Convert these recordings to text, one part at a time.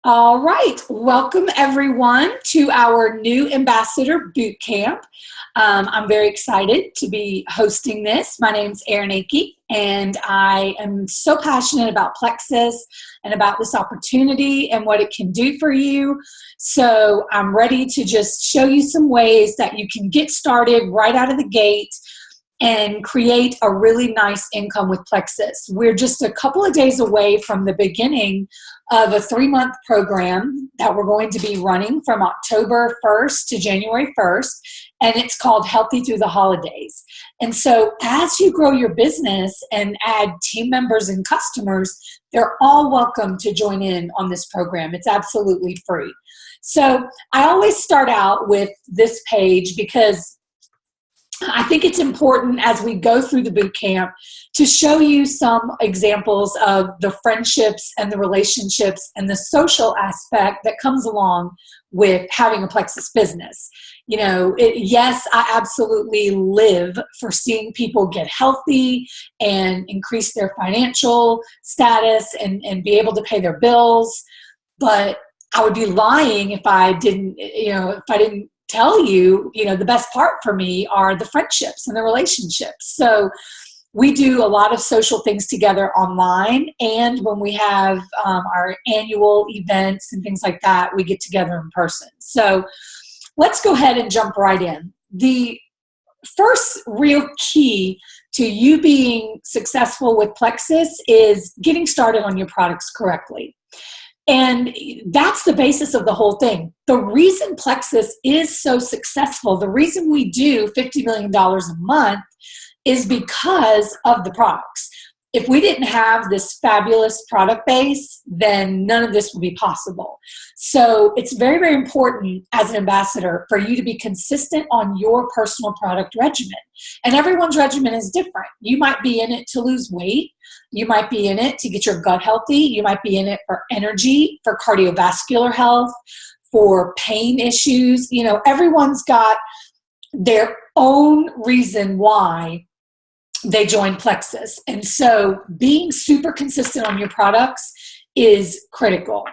All right, welcome everyone to our new Ambassador Bootcamp. I'm very excited to be hosting this. My name's Erin Akey, and I am so passionate about Plexus and about this opportunity and what it can do for you. So I'm ready to just show you some ways that you can get started right out of the gate and create a really nice income with Plexus. We're just a couple of days away from the beginning of a 3-month program that we're going to be running from October 1st to January 1st, and it's called Healthy Through the Holidays. And so as you grow your business and add team members and customers, they're all welcome to join in on this program. It's absolutely free. So I always start out with this page because I think it's important as we go through the boot camp to show you some examples of the friendships and the relationships and the social aspect that comes along with having a Plexus business. You know, yes, I absolutely live for seeing people get healthy and increase their financial status and be able to pay their bills. But I would be lying if I didn't tell you, the best part for me are the friendships and the relationships. So we do a lot of social things together online, and when we have our annual events and things like that, we get together in person. So let's go ahead and jump right in. The first real key to you being successful with Plexus is getting started on your products correctly. And that's the basis of the whole thing. The reason Plexus is so successful, the reason we do $50 million a month is because of the products. If we didn't have this fabulous product base, then none of this would be possible. So it's very, very important as an ambassador for you to be consistent on your personal product regimen. And everyone's regimen is different. You might be in it to lose weight. You might be in it to get your gut healthy. You might be in it for energy, for cardiovascular health, for pain issues. Everyone's got their own reason why they join Plexus. And so being super consistent on your products is critical.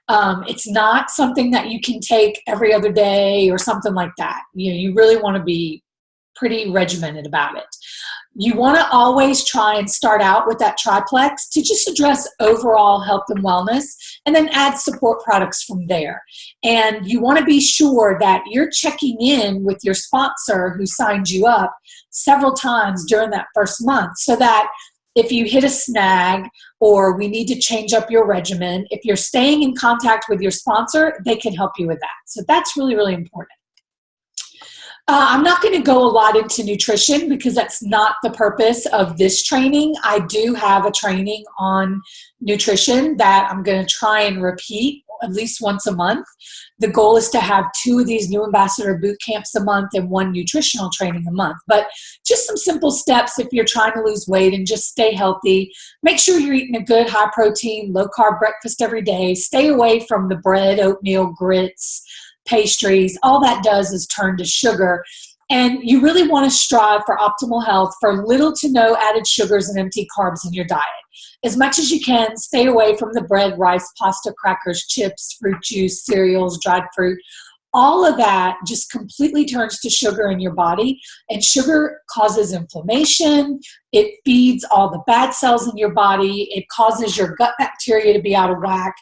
It's not something that you can take every other day or something like that. You really want to be pretty regimented about it. You want to always try and start out with that triplex to just address overall health and wellness, and then add support products from there. And you want to be sure that you're checking in with your sponsor who signed you up several times during that first month, so that if you hit a snag or we need to change up your regimen, if you're staying in contact with your sponsor, they can help you with that. So that's really, really important. I'm not going to go a lot into nutrition because that's not the purpose of this training. I do have a training on nutrition that I'm going to try and repeat at least once a month. The goal is to have 2 of these new Ambassador boot camps a month and 1 nutritional training a month. But just some simple steps if you're trying to lose weight and just stay healthy. Make sure you're eating a good high protein, low carb breakfast every day. Stay away from the bread, oatmeal, grits, pastries. All that does is turn to sugar. And you really want to strive for optimal health for little to no added sugars and empty carbs in your diet. As much as you can, stay away from the bread, rice, pasta, crackers, chips, fruit juice, cereals, dried fruit. All of that just completely turns to sugar in your body, and sugar causes inflammation. It feeds all the bad cells in your body. It causes your gut bacteria to be out of whack,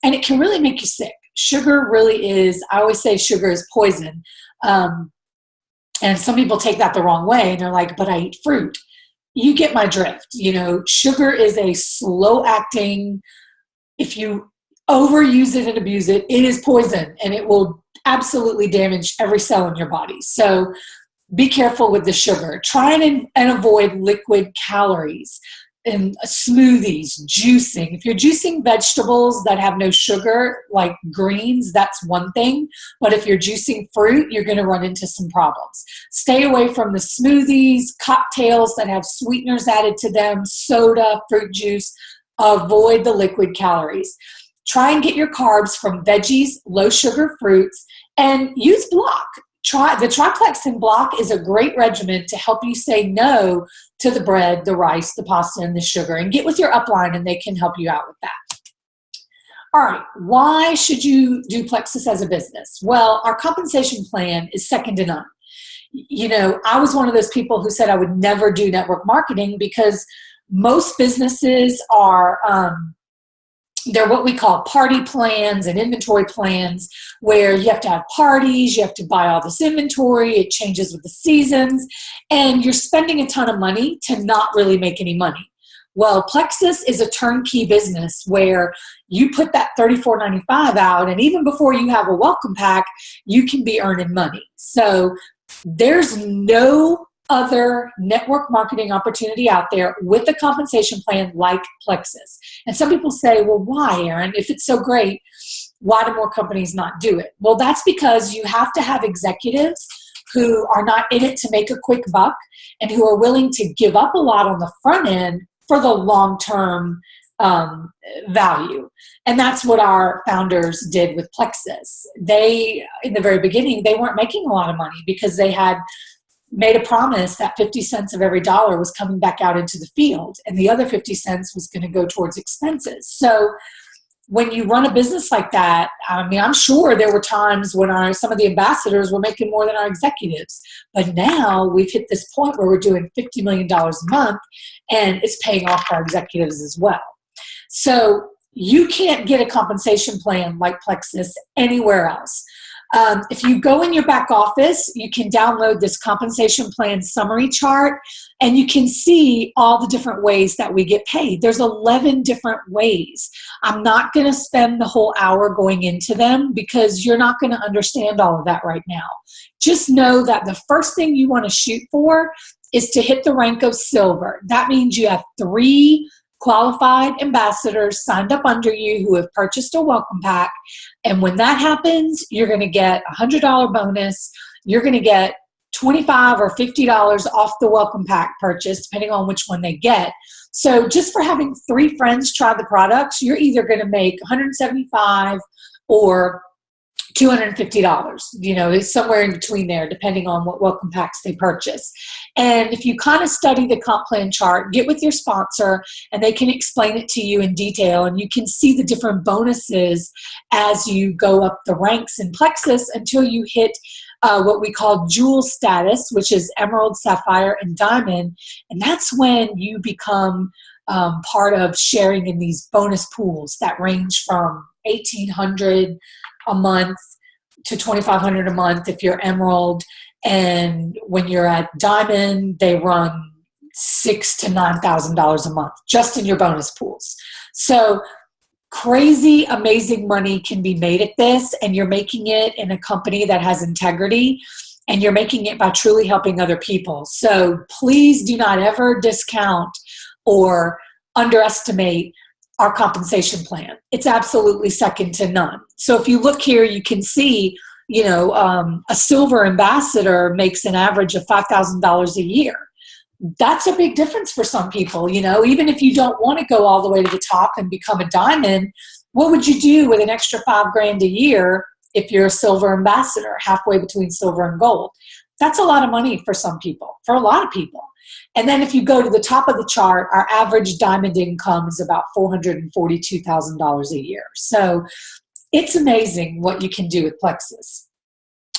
and it can really make you sick. Sugar really is, I always say sugar is poison. And some people take that the wrong way, and they're like, but I eat fruit. You get my drift. Sugar is a slow acting, if you overuse it and abuse it, it is poison, and it will absolutely damage every cell in your body. So be careful with the sugar. Try and avoid liquid calories. In smoothies, juicing. If you're juicing vegetables that have no sugar, like greens, that's one thing. But if you're juicing fruit, you're going to run into some problems. Stay away from the smoothies, cocktails that have sweeteners added to them, soda, fruit juice. Avoid the liquid calories. Try and get your carbs from veggies, low sugar fruits, and use block. The triplex in block is a great regimen to help you say no to the bread, the rice, the pasta, and the sugar, and get with your upline and they can help you out with that. All right, why should you do Plexus as a business? Well, our compensation plan is second to none. I was one of those people who said I would never do network marketing because most businesses are, they're what we call party plans and inventory plans, where you have to have parties, you have to buy all this inventory, it changes with the seasons, and you're spending a ton of money to not really make any money. Well, Plexus is a turnkey business where you put that $34.95 out, and even before you have a welcome pack, you can be earning money. So there's no other network marketing opportunity out there with a compensation plan like Plexus. And some people say, well, why, Erin? If it's so great, why do more companies not do it? Well, that's because you have to have executives who are not in it to make a quick buck and who are willing to give up a lot on the front end for the long-term value. And that's what our founders did with Plexus. They, in the very beginning, they weren't making a lot of money because they had made a promise that 50 cents of every dollar was coming back out into the field, and the other 50 cents was going to go towards expenses. So when you run a business like that, I mean, I'm sure there were times when some of the ambassadors were making more than our executives. But now we've hit this point where we're doing $50 million a month, and it's paying off our executives as well. So you can't get a compensation plan like Plexus anywhere else. If you go in your back office, you can download this compensation plan summary chart, and you can see all the different ways that we get paid. There's 11 different ways. I'm not going to spend the whole hour going into them because you're not going to understand all of that right now. Just know that the first thing you want to shoot for is to hit the rank of silver. That means you have 3 qualified ambassadors signed up under you who have purchased a welcome pack. And when that happens, you're going to get a $100 bonus. You're going to get $25 or $50 off the welcome pack purchase, depending on which one they get. So just for having 3 friends try the products, you're either going to make $175 or $250, it's somewhere in between there, depending on what welcome packs they purchase. And if you kind of study the comp plan chart, get with your sponsor and they can explain it to you in detail, and you can see the different bonuses as you go up the ranks in Plexus until you hit what we call jewel status, which is emerald, sapphire, and diamond. And that's when you become part of sharing in these bonus pools that range from $1,800 a month to $2,500 a month if you're emerald, and when you're at diamond, they run $6,000 to $9,000 a month just in your bonus pools. So crazy, amazing money can be made at this, and you're making it in a company that has integrity, and you're making it by truly helping other people. So please do not ever discount or underestimate our compensation plan. It's absolutely second to none. So if you look here, you can see, a silver ambassador makes an average of $5,000 a year. That's a big difference for some people. Even if you don't want to go all the way to the top and become a diamond, what would you do with an extra $5,000 a year if you're a silver ambassador, halfway between silver and gold? That's a lot of money for some people, for a lot of people. And then if you go to the top of the chart, our average diamond income is about $442,000 a year. So it's amazing what you can do with Plexus.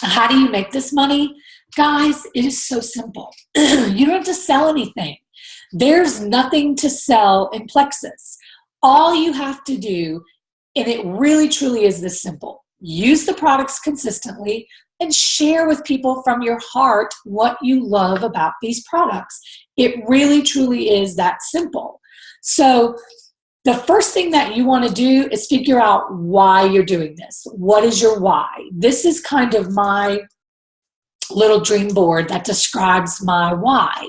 How do you make this money? Guys, it is so simple. You don't have to sell anything. There's nothing to sell in Plexus. All you have to do, and it really truly is this simple, use the products consistently and share with people from your heart what you love about these products. It really truly is that simple. So the first thing that you want to do is figure out why you're doing this. What is your why? This is kind of my little dream board that describes my why.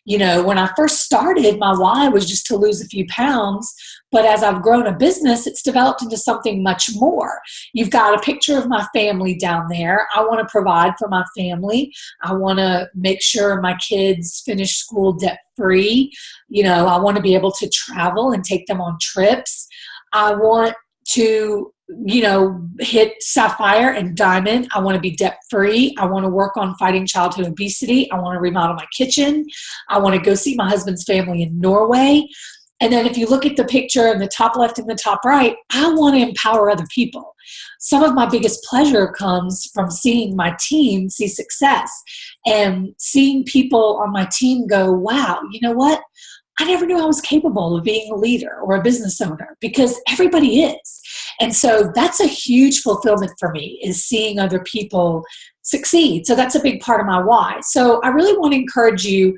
When I first started, my why was just to lose a few pounds. But as I've grown a business, it's developed into something much more. You've got a picture of my family down there. I want to provide for my family. I want to make sure my kids finish school debt-free. I want to be able to travel and take them on trips. I want to hit sapphire and diamond. I want to be debt-free. I want to work on fighting childhood obesity. I want to remodel my kitchen. I want to go see my husband's family in Norway. And then if you look at the picture in the top left and the top right, I want to empower other people. Some of my biggest pleasure comes from seeing my team see success and seeing people on my team go, wow, you know what? I never knew I was capable of being a leader or a business owner, because everybody is. And so that's a huge fulfillment for me, is seeing other people succeed. So that's a big part of my why. So I really want to encourage you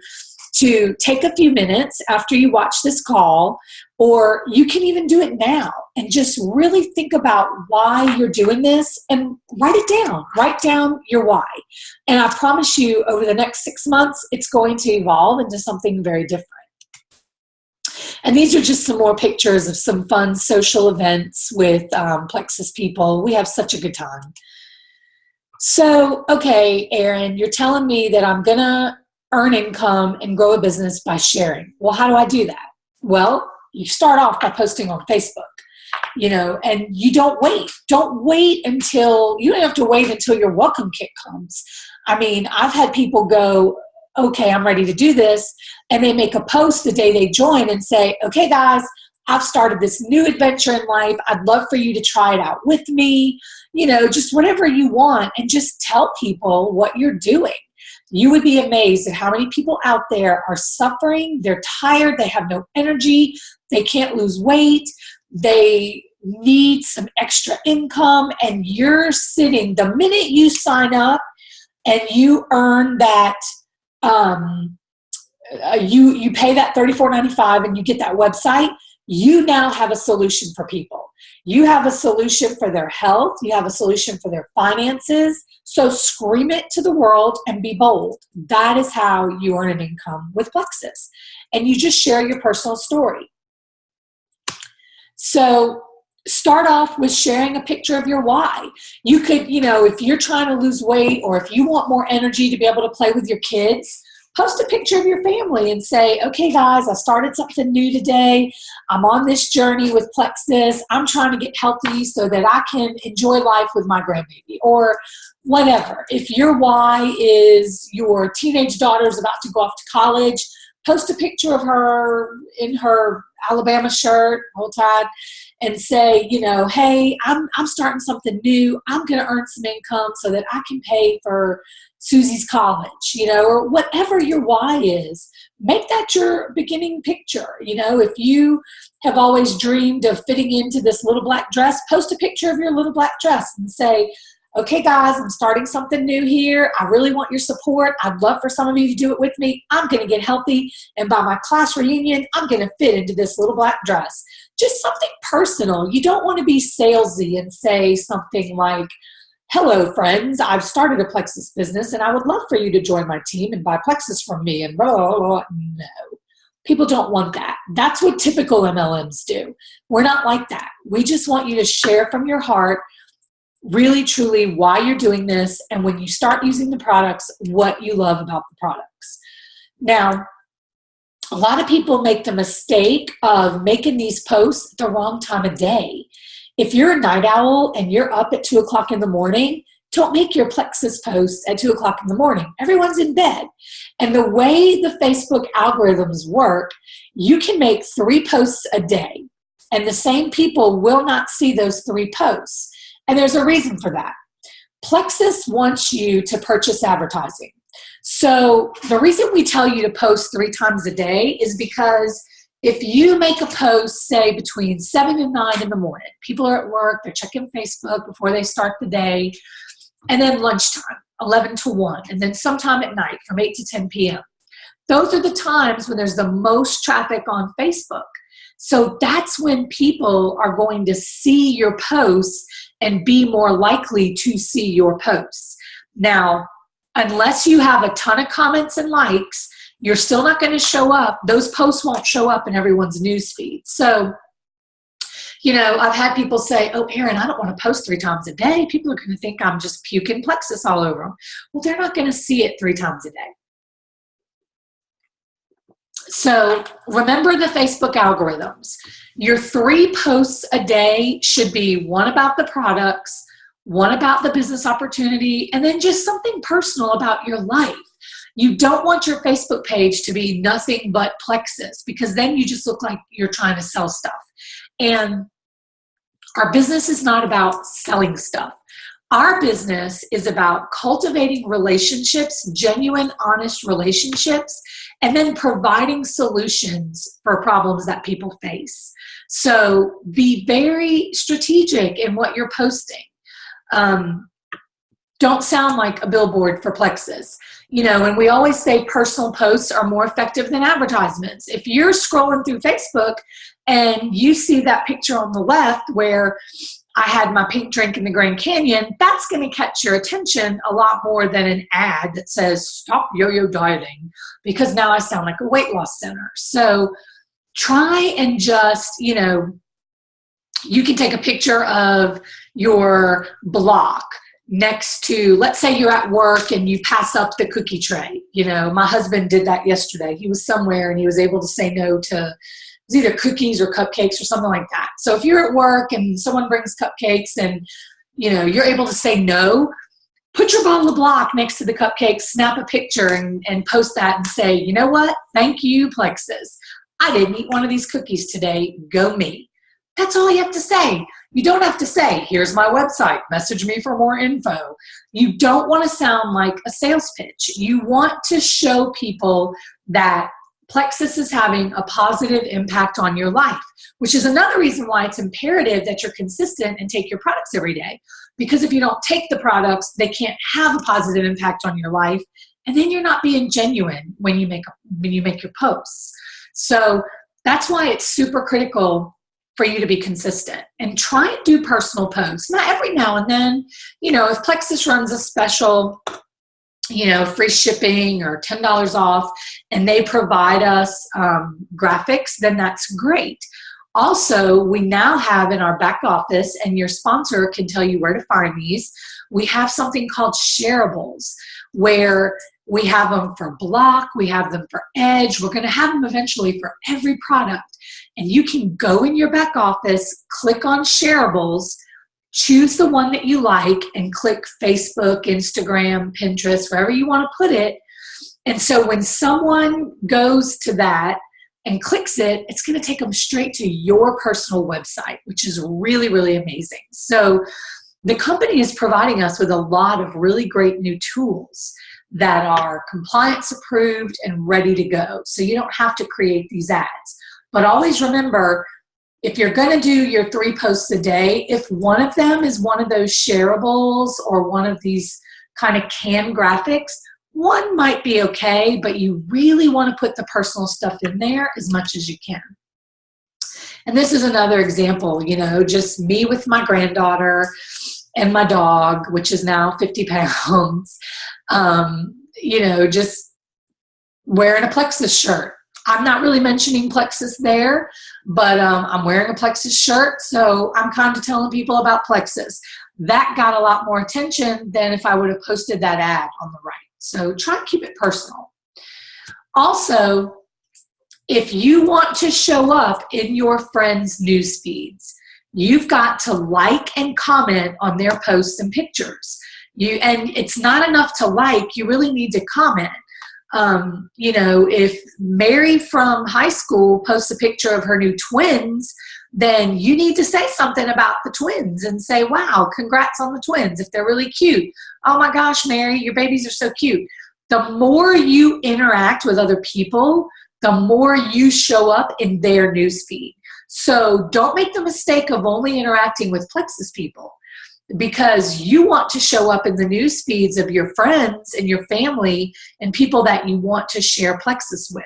to take a few minutes after you watch this call, or you can even do it now, and just really think about why you're doing this and write it down. Write down your why. And I promise you, over the next 6 months, it's going to evolve into something very different. And these are just some more pictures of some fun social events with Plexus people. We have such a good time. So, okay, Erin, you're telling me that I'm going to earn income and grow a business by sharing. Well, how do I do that? Well, you start off by posting on Facebook, and you don't wait. You don't have to wait until your welcome kit comes. I mean, I've had people go, okay, I'm ready to do this. And they make a post the day they join and say, okay, guys, I've started this new adventure in life. I'd love for you to try it out with me, just whatever you want, and just tell people what you're doing. You would be amazed at how many people out there are suffering. They're tired. They have no energy. They can't lose weight. They need some extra income. And you're sitting, the minute you sign up and you earn that, you pay that $34.95 and you get that website, you now have a solution for people. You have a solution for their health. You have a solution for their finances. So scream it to the world and be bold. That is how you earn an income with Plexus. And you just share your personal story. So start off with sharing a picture of your why. You could, if you're trying to lose weight, or if you want more energy to be able to play with your kids, post a picture of your family and say, okay, guys, I started something new today. I'm on this journey with Plexus. I'm trying to get healthy so that I can enjoy life with my grandbaby, or whatever. If your why is your teenage daughter is about to go off to college, post a picture of her in her Alabama shirt, hold tight, and say, hey, I'm starting something new. I'm going to earn some income so that I can pay for Susie's college, or whatever your why is. Make that your beginning picture. If you have always dreamed of fitting into this little black dress, post a picture of your little black dress and say, okay, guys, I'm starting something new here. I really want your support. I'd love for some of you to do it with me. I'm going to get healthy, and by my class reunion, I'm going to fit into this little black dress. Just something personal. You don't want to be salesy and say something like, hello, friends, I've started a Plexus business, and I would love for you to join my team and buy Plexus from me, and blah, blah, blah. No. People don't want that. That's what typical MLMs do. We're not like that. We just want you to share from your heart, really, truly, why you're doing this, and when you start using the products, what you love about the products. Now, a lot of people make the mistake of making these posts at the wrong time of day. If you're a night owl and you're up at 2 o'clock in the morning, don't make your Plexus post at 2 o'clock in the morning. Everyone's in bed. And the way the Facebook algorithms work, you can make 3 posts a day, and the same people will not see those 3 posts. And there's a reason for that. Plexus wants you to purchase advertising. So the reason we tell you to post 3 times a day is because if you make a post, say, between 7 and 9 in the morning, people are at work, they're checking Facebook before they start the day, and then lunchtime, 11 to 1, and then sometime at night from 8 to 10 p.m. Those are the times when there's the most traffic on Facebook. So that's when people are going to see your posts and be more likely to see your posts. Now, unless you have a ton of comments and likes, you're still not going to show up. Those posts won't show up in everyone's newsfeed. So, I've had people say, oh, Erin, I don't want to post 3 times a day. People are going to think I'm just puking Plexus all over them. Well, they're not going to see it 3 times a day. So remember the Facebook algorithms. Your 3 posts a day should be 1 about the products, 1 about the business opportunity, and then just something personal about your life. You don't want your Facebook page to be nothing but Plexus, because then you just look like you're trying to sell stuff. And our business is not about selling stuff. Our business is about cultivating relationships, genuine, honest relationships, and then providing solutions for problems that people face. So be very strategic in what you're posting. Don't sound like a billboard for Plexus. You know, and we always say personal posts are more effective than advertisements. If you're scrolling through Facebook and you see that picture on the left where I had my pink drink in the Grand Canyon, that's going to catch your attention a lot more than an ad that says, stop yo-yo dieting, because now I sound like a weight loss center. So try and just, you know, you can take a picture of your block next to, let's say you're at work and you pass up the cookie tray. You know, my husband did that yesterday. He was somewhere and he was able to say no to, it was either cookies or cupcakes or something like that. So if you're at work and someone brings cupcakes and, you know, you're able to say no, put your bottle of block next to the cupcakes, snap a picture and post that and say, you know what? Thank you, Plexus. I didn't eat one of these cookies today. Go me. That's all you have to say. You don't have to say, here's my website, message me for more info. You don't want to sound like a sales pitch. You want to show people that Plexus is having a positive impact on your life, which is another reason why it's imperative that you're consistent and take your products every day. Because if you don't take the products, they can't have a positive impact on your life. And then you're not being genuine when you make your posts. So that's why it's super critical for you to be consistent and try and do personal posts. Now, every now and then, you know, if Plexus runs a special, you know, free shipping or $10 off, and they provide us graphics, then that's great. Also, we now have in our back office, and your sponsor can tell you where to find these, we have something called shareables, where we have them for Block, we have them for Edge, we're going to have them eventually for every product. And you can go in your back office, click on shareables, choose the one that you like, and click Facebook, Instagram, Pinterest, wherever you want to put it. And so when someone goes to that and clicks it, it's going to take them straight to your personal website, which is really, really amazing. So the company is providing us with a lot of really great new tools that are compliance approved and ready to go. So you don't have to create these ads. But always remember, if you're going to do your 3 posts a day, if one of them is one of those shareables or one of these kind of canned graphics, one might be okay, but you really want to put the personal stuff in there as much as you can. And this is another example, you know, just me with my granddaughter and my dog, which is now 50 pounds, you know, just wearing a Plexus shirt. I'm not really mentioning Plexus there, but I'm wearing a Plexus shirt, so I'm kind of telling people about Plexus. That got a lot more attention than if I would have posted that ad on the right. So try and keep it personal. Also, if you want to show up in your friends' news feeds, you've got to like and comment on their posts and pictures. And it's not enough to like, you really need to comment. You know, if Mary from high school posts a picture of her new twins, then you need to say something about the twins and say, wow, congrats on the twins if they're really cute. Oh my gosh, Mary, your babies are so cute. The more you interact with other people, the more you show up in their newsfeed. So don't make the mistake of only interacting with Plexus people, because you want to show up in the news feeds of your friends and your family and people that you want to share Plexus with.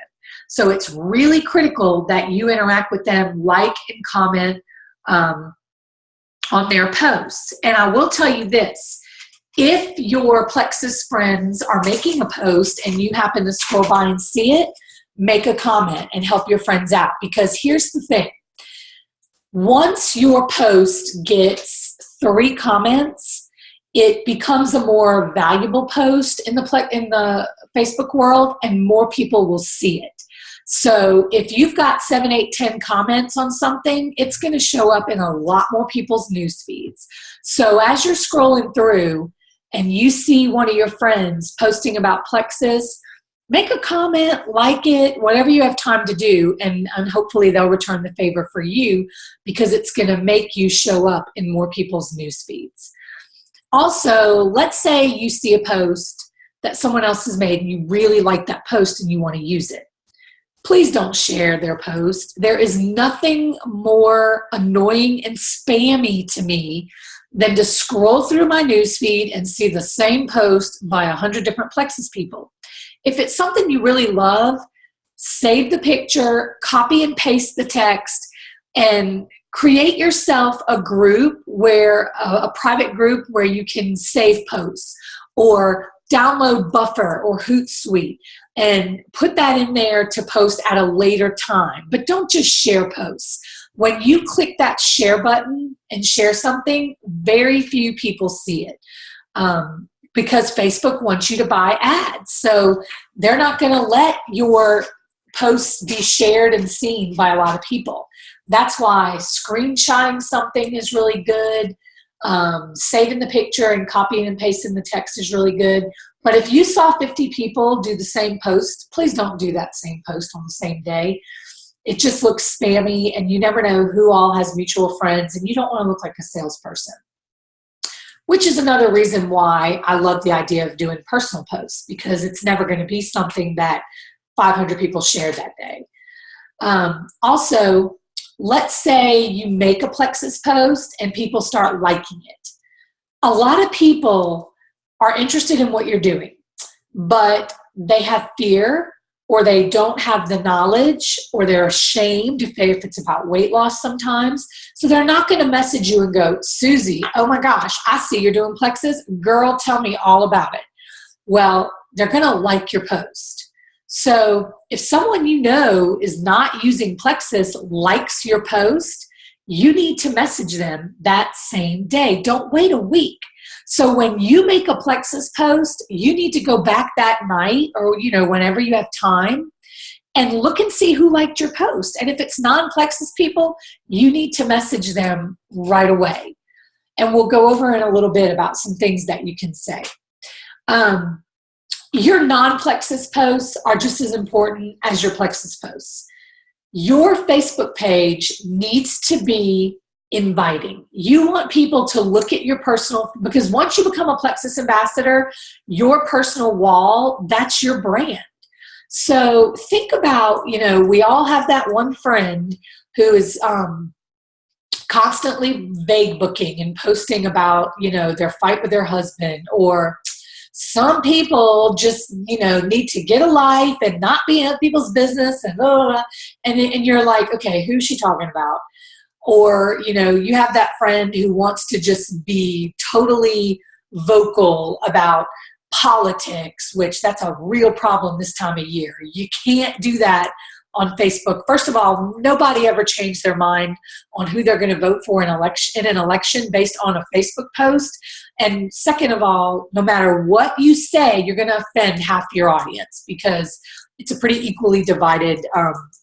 So it's really critical that you interact with them, like and comment on their posts. And I will tell you this, if your Plexus friends are making a post and you happen to scroll by and see it, make a comment and help your friends out. Because here's the thing, once your post gets 3 comments, it becomes a more valuable post in the Facebook world, and more people will see it. So if you've got 7, 8, 10 comments on something, it's going to show up in a lot more people's news feeds. So as you're scrolling through and you see one of your friends posting about Plexus, make a comment, like it, whatever you have time to do, and hopefully they'll return the favor for you because it's going to make you show up in more people's news feeds. Also, let's say you see a post that someone else has made and you really like that post and you want to use it. Please don't share their post. There is nothing more annoying and spammy to me than to scroll through my newsfeed and see the same post by 100 different Plexus people. If it's something you really love, save the picture, copy and paste the text, and create yourself a group where a private group where you can save posts, or download Buffer or Hootsuite and put that in there to post at a later time. But don't just share posts. When you click that share button and share something, very few people see it. Because Facebook wants you to buy ads. So they're not going to let your posts be shared and seen by a lot of people. That's why screenshotting something is really good. Saving the picture and copying and pasting the text is really good. But if you saw 50 people do the same post, please don't do that same post on the same day. It just looks spammy, and you never know who all has mutual friends, and you don't want to look like a salesperson. Which is another reason why I love the idea of doing personal posts, because it's never going to be something that 500 people share that day. Also, let's say you make a Plexus post and people start liking it. A lot of people are interested in what you're doing, but they have fear, or they don't have the knowledge, or they're ashamed if it's about weight loss sometimes. So they're not going to message you and go, Susie, oh my gosh, I see you're doing Plexus. Girl, tell me all about it. Well, they're going to like your post. So if someone you know is not using Plexus likes your post, you need to message them that same day. Don't wait a week. So when you make a Plexus post, you need to go back that night, or whenever you have time, and look and see who liked your post. And if it's non-Plexus people, you need to message them right away. And we'll go over in a little bit about some things that you can say. Your non-Plexus posts are just as important as your Plexus posts. Your Facebook page needs to be inviting. You want people to look at your personal, because once you become a Plexus ambassador, your personal wall, that's your brand. So think about, we all have that one friend who is constantly vague booking and posting about, their fight with their husband, or some people just, need to get a life and not be in other people's business, and blah, blah, blah. And you're like, okay, who's she talking about? Or, you have that friend who wants to just be totally vocal about politics, which that's a real problem this time of year. You can't do that on Facebook. First of all, nobody ever changed their mind on who they're going to vote for in an election based on a Facebook post. And second of all, no matter what you say, you're going to offend half your audience, because it's a pretty equally divided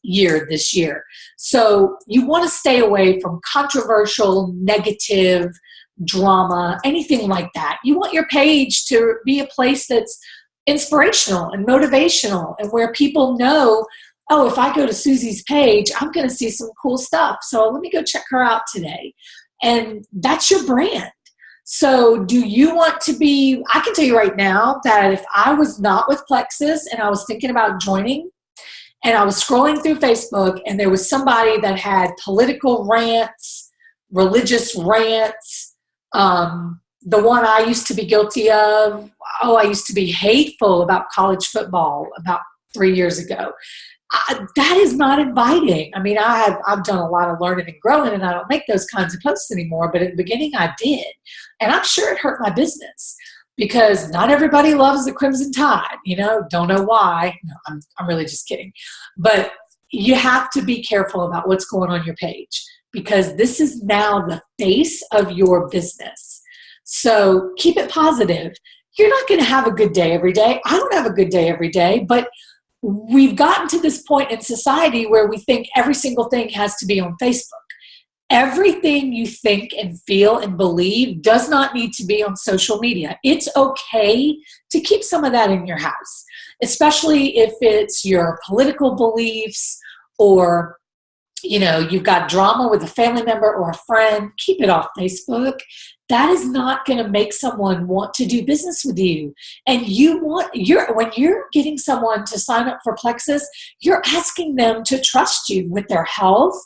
year this year. So you want to stay away from controversial, negative, drama, anything like that. You want your page to be a place that's inspirational and motivational, and where people know, oh, if I go to Susie's page, I'm going to see some cool stuff. So let me go check her out today. And that's your brand. So do you want to be, I can tell you right now that if I was not with Plexus and I was thinking about joining, and I was scrolling through Facebook and there was somebody that had political rants, religious rants, the one I used to be guilty of, I used to be hateful about college football about 3 years ago. That is not inviting. I mean, I've done a lot of learning and growing, and I don't make those kinds of posts anymore. But at the beginning, I did, and I'm sure it hurt my business, because not everybody loves the Crimson Tide. Don't know why. No, I'm really just kidding. But you have to be careful about what's going on your page, because this is now the face of your business. So keep it positive. You're not going to have a good day every day. I don't have a good day every day, but we've gotten to this point in society where we think every single thing has to be on Facebook. Everything you think and feel and believe does not need to be on social media. It's okay to keep some of that in your house. especially if it's your political beliefs or you've got drama with a family member or a friend. Keep it off Facebook. That is not going to make someone want to do business with you. And when you're getting someone to sign up for Plexus, you're asking them to trust you with their health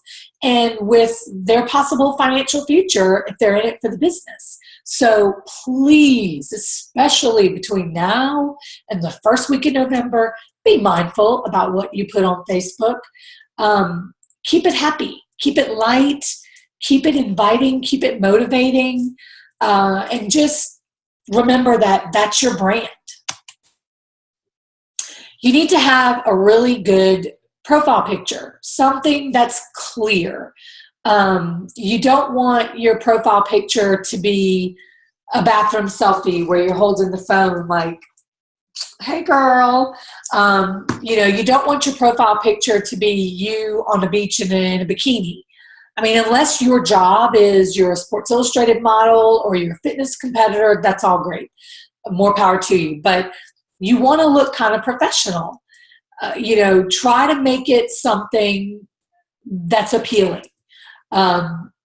and with their possible financial future if they're in it for the business. So please, especially between now and the first week of November, be mindful about what you put on Facebook. Keep it happy, keep it light, keep it inviting, keep it motivating, and just remember that that's your brand. You need to have a really good profile picture, something that's clear. You don't want your profile picture to be a bathroom selfie where you're holding the phone like, hey girl. You don't want your profile picture to be you on the beach in a bikini. I mean, unless your job is you're a Sports Illustrated model or you're a fitness competitor, that's all great. More power to you. But you want to look kind of professional. Try to make it something that's appealing.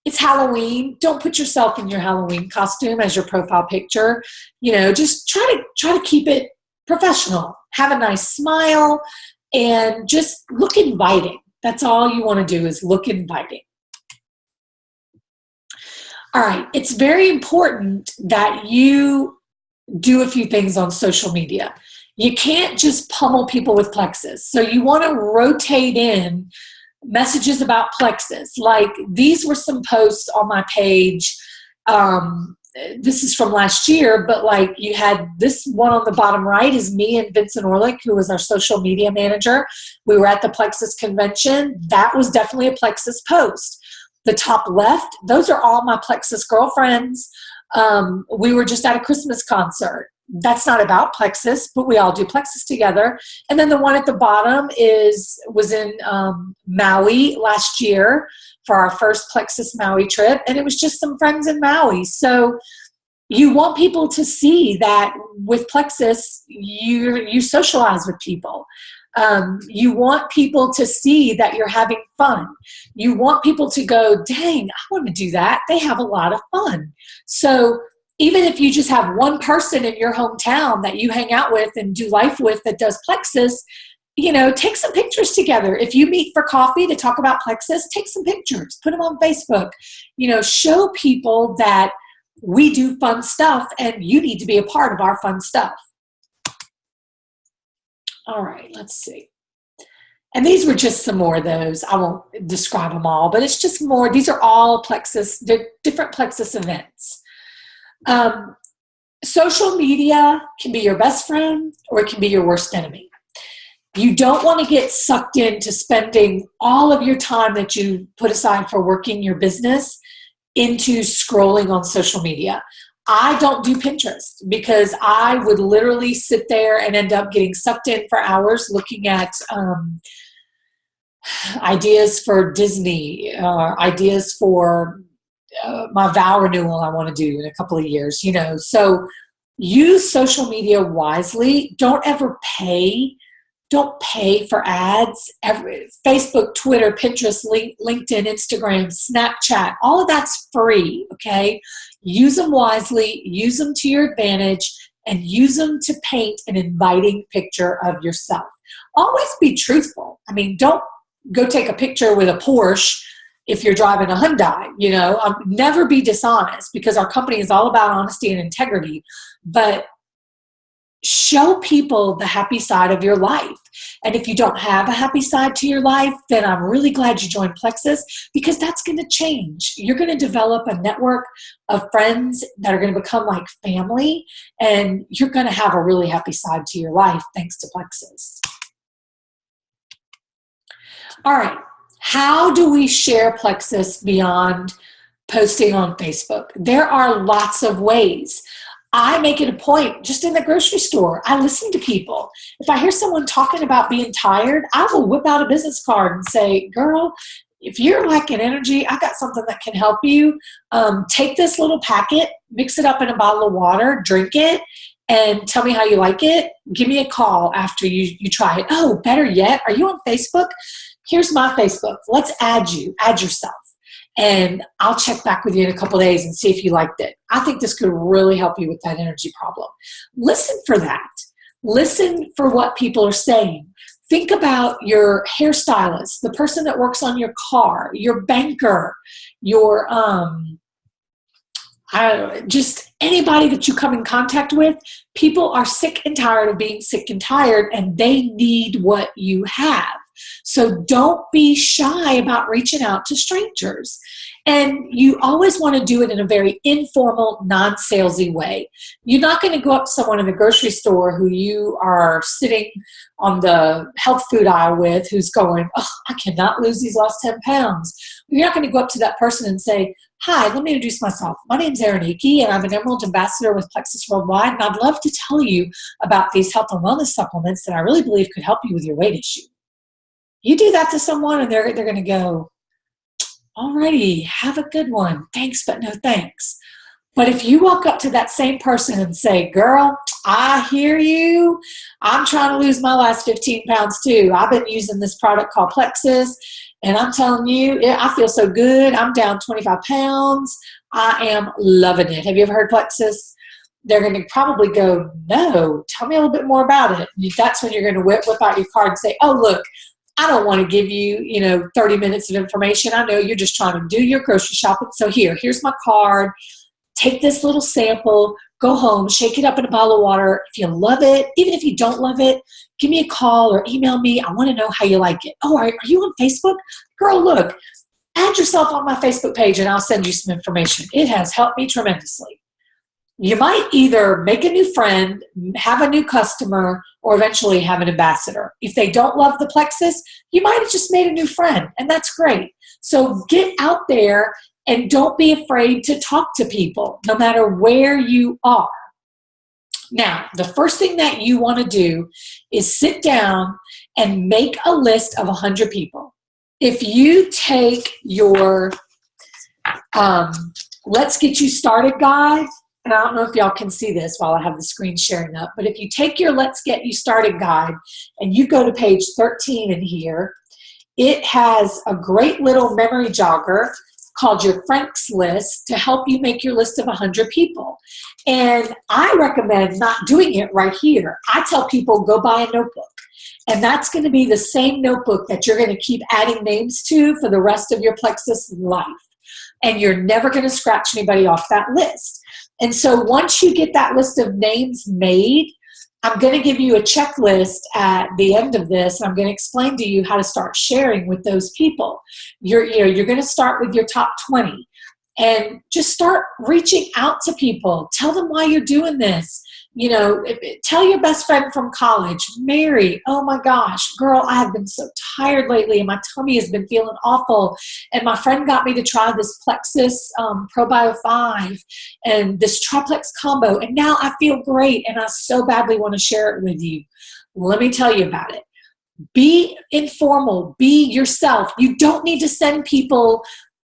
It's Halloween. Don't put yourself in your Halloween costume as your profile picture. Just try to keep it professional. Have a nice smile and just look inviting. That's all you want to do is look inviting. All right. It's very important that you do a few things on social media. You can't just pummel people with Plexus. So you want to rotate in messages about Plexus. Like these were some posts on my page. This is from last year, but like you had this one on the bottom right is me and Vincent Orlick, who was our social media manager. We were at the Plexus convention. That was definitely a Plexus post. The top left, those are all my Plexus girlfriends. We were just at a Christmas concert. That's not about Plexus, but we all do Plexus together. And then the one at the bottom was in Maui last year for our first Plexus Maui trip. And it was just some friends in Maui. So you want people to see that with Plexus, you socialize with people. You want people to see that you're having fun. You want people to go, dang, I want to do that. They have a lot of fun. So even if you just have one person in your hometown that you hang out with and do life with that does Plexus, take some pictures together. If you meet for coffee to talk about Plexus, take some pictures, put them on Facebook, show people that we do fun stuff and you need to be a part of our fun stuff. All right, let's see. And these were just some more of those. I won't describe them all, but it's just more. These are all Plexus, they're different Plexus events. Social media can be your best friend or it can be your worst enemy. You don't want to get sucked into spending all of your time that you put aside for working your business into scrolling on social media. I don't do Pinterest because I would literally sit there and end up getting sucked in for hours looking at ideas for Disney, ideas for my vow renewal I want to do in a couple of years, So use social media wisely. Don't pay for ads. Facebook, Twitter, Pinterest, LinkedIn, Instagram, Snapchat, all of that's free, okay? Use them wisely, use them to your advantage, and use them to paint an inviting picture of yourself. Always be truthful. I mean, don't go take a picture with a Porsche if you're driving a Hyundai, never be dishonest because our company is all about honesty and integrity, but show people the happy side of your life. And if you don't have a happy side to your life, then I'm really glad you joined Plexus because that's going to change. You're going to develop a network of friends that are going to become like family, and you're going to have a really happy side to your life thanks to Plexus. All right. How do we share Plexus beyond posting on Facebook? There are lots of ways. I make it a point, just in the grocery store, I listen to people. If I hear someone talking about being tired, I will whip out a business card and say, girl, if you're lacking energy, I got something that can help you. Take this little packet, mix it up in a bottle of water, drink it, and tell me how you like it. Give me a call after you try it. Oh, better yet, are you on Facebook? Here's my Facebook. Let's add yourself. And I'll check back with you in a couple of days and see if you liked it. I think this could really help you with that energy problem. Listen for that. Listen for what people are saying. Think about your hairstylist, the person that works on your car, your banker, your just anybody that you come in contact with. People are sick and tired of being sick and tired, and they need what you have. So don't be shy about reaching out to strangers. And you always want to do it in a very informal, non-salesy way. You're not going to go up to someone in the grocery store who you are sitting on the health food aisle with who's going, oh, I cannot lose these last 10 pounds. You're not going to go up to that person and say, hi, let me introduce myself. My name's Erin Hickey, and I'm an Emerald Ambassador with Plexus Worldwide, and I'd love to tell you about these health and wellness supplements that I really believe could help you with your weight issue. You do that to someone, and they're going to go, alrighty, have a good one. Thanks, but no thanks. But if you walk up to that same person and say, girl, I hear you. I'm trying to lose my last 15 pounds too. I've been using this product called Plexus, and I'm telling you, I feel so good. I'm down 25 pounds. I am loving it. Have you ever heard Plexus? They're going to probably go, no, tell me a little bit more about it. That's when you're going to whip out your card and say, oh, look, I don't want to give you, 30 minutes of information. I know you're just trying to do your grocery shopping. So here's my card. Take this little sample, go home, shake it up in a bottle of water. If you love it, even if you don't love it, give me a call or email me. I want to know how you like it. Oh, are you on Facebook? Girl, look, add yourself on my Facebook page and I'll send you some information. It has helped me tremendously. You might either make a new friend, have a new customer, or eventually have an ambassador. If they don't love the Plexus, you might have just made a new friend, and that's great. So get out there and don't be afraid to talk to people, no matter where you are. Now, the first thing that you want to do is sit down and make a list of 100 people. If you take your Let's Get You Started guide, and I don't know if y'all can see this while I have the screen sharing up, but if you take your Let's Get You Started guide and you go to page 13 in here, it has a great little memory jogger called your Frank's List to help you make your list of 100 people. And I recommend not doing it right here. I tell people go buy a notebook. And that's going to be the same notebook that you're going to keep adding names to for the rest of your Plexus life. And you're never going to scratch anybody off that list. And so once you get that list of names made, I'm going to give you a checklist at the end of this. And I'm going to explain to you how to start sharing with those people. You're going to start with your top 20 and just start reaching out to people. Tell them why you're doing this. Tell your best friend from college, Mary, oh my gosh, girl, I have been so tired lately and my tummy has been feeling awful. And my friend got me to try this Plexus ProBio 5 and this triplex combo. And now I feel great and I so badly want to share it with you. Let me tell you about it. Be informal, be yourself. You don't need to send people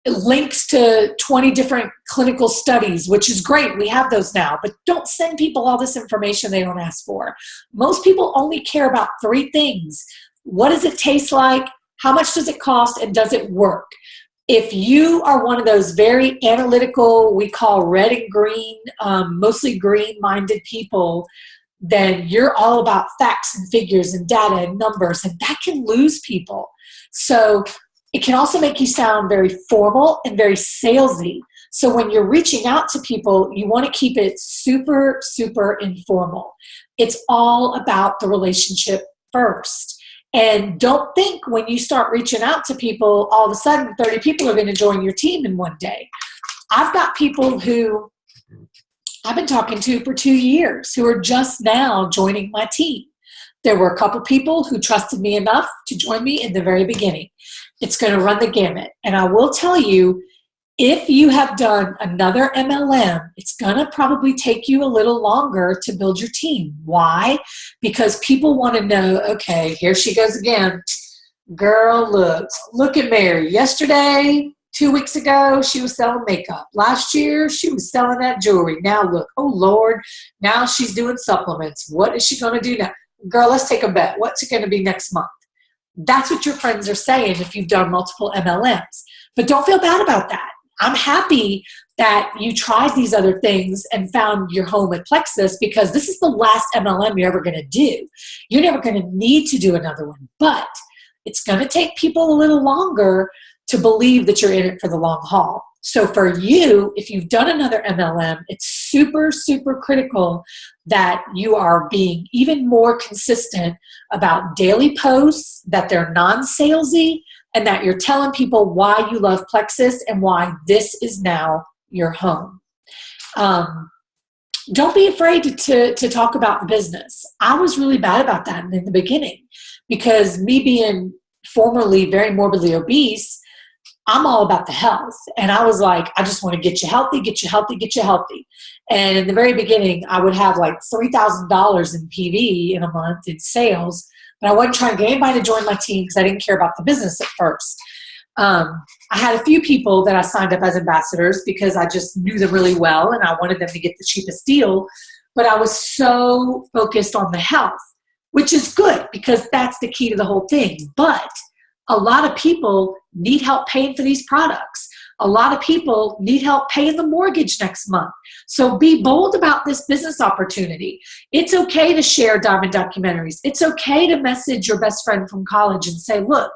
links to 20 different clinical studies, which is great. We have those now, but don't send people all this information they don't ask for. Most people only care about 3 things. What does it taste like? How much does it cost? And does it work? If you are one of those very analytical, we call red and green, mostly green-minded people, then you're all about facts and figures and data and numbers, and that can lose people. So it can also make you sound very formal and very salesy. So when you're reaching out to people, you want to keep it super, super informal. It's all about the relationship first. And don't think when you start reaching out to people, all of a sudden 30 people are going to join your team in one day. I've got people who I've been talking to for 2 years who are just now joining my team. There were a couple people who trusted me enough to join me in the very beginning. It's going to run the gamut. And I will tell you, if you have done another MLM, it's going to probably take you a little longer to build your team. Why? Because people want to know, okay, here she goes again. Girl, look at Mary. Yesterday, 2 weeks ago, she was selling makeup. Last year, she was selling that jewelry. Now look, oh Lord, now she's doing supplements. What is she going to do now? Girl, let's take a bet. What's it going to be next month? That's what your friends are saying if you've done multiple MLMs. But don't feel bad about that. I'm happy that you tried these other things and found your home at Plexus, because this is the last MLM you're ever going to do. You're never going to need to do another one, but it's going to take people a little longer to believe that you're in it for the long haul. So for you, if you've done another MLM, it's super, super critical that you are being even more consistent about daily posts, that they're non-salesy, and that you're telling people why you love Plexus and why this is now your home. Don't be afraid to talk about the business. I was really bad about that in the beginning, because me being formerly very morbidly obese, I'm all about the health. And I was like, I just want to get you healthy, get you healthy, get you healthy. And in the very beginning, I would have like $3,000 in PV in a month in sales, but I wasn't trying to get anybody to join my team because I didn't care about the business at first. I had a few people that I signed up as ambassadors because I just knew them really well and I wanted them to get the cheapest deal. But I was so focused on the health, which is good because that's the key to the whole thing. But a lot of people need help paying for these products. A lot of people need help paying the mortgage next month. So be bold about this business opportunity. It's okay to share diamond documentaries. It's okay to message your best friend from college and say, look,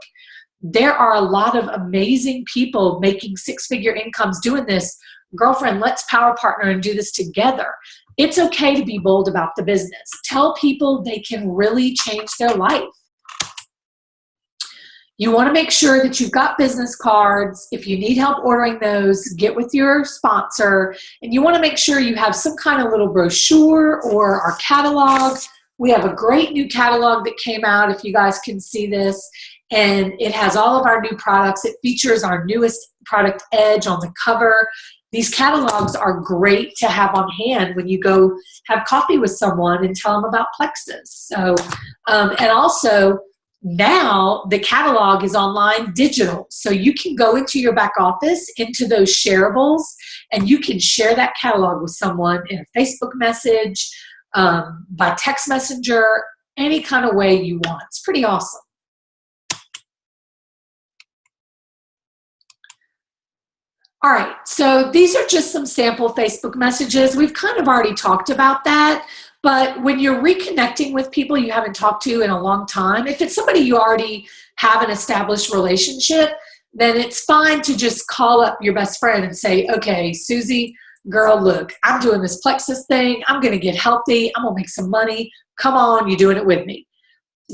there are a lot of amazing people making six-figure incomes doing this. Girlfriend, let's power partner and do this together. It's okay to be bold about the business. Tell people they can really change their life. You want to make sure that you've got business cards. If you need help ordering those, get with your sponsor. And you want to make sure you have some kind of little brochure or our catalog. We have a great new catalog that came out, if you guys can see this. And it has all of our new products. It features our newest product, Edge, on the cover. These catalogs are great to have on hand when you go have coffee with someone and tell them about Plexus. So, and also, now the catalog is online digital. So you can go into your back office, into those shareables, and you can share that catalog with someone in a Facebook message, by text messenger, any kind of way you want. It's pretty awesome. All right, so these are just some sample Facebook messages. We've kind of already talked about that. But when you're reconnecting with people you haven't talked to in a long time, if it's somebody you already have an established relationship, then it's fine to just call up your best friend and say, okay, Susie, girl, look, I'm doing this Plexus thing. I'm going to get healthy. I'm going to make some money. Come on, you're doing it with me.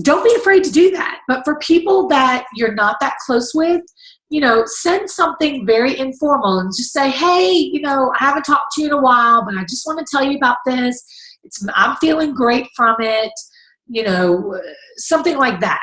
Don't be afraid to do that. But for people that you're not that close with, you know, send something very informal and just say, hey, you know, I haven't talked to you in a while, but I just want to tell you about this. I'm feeling great from it, you know, something like that.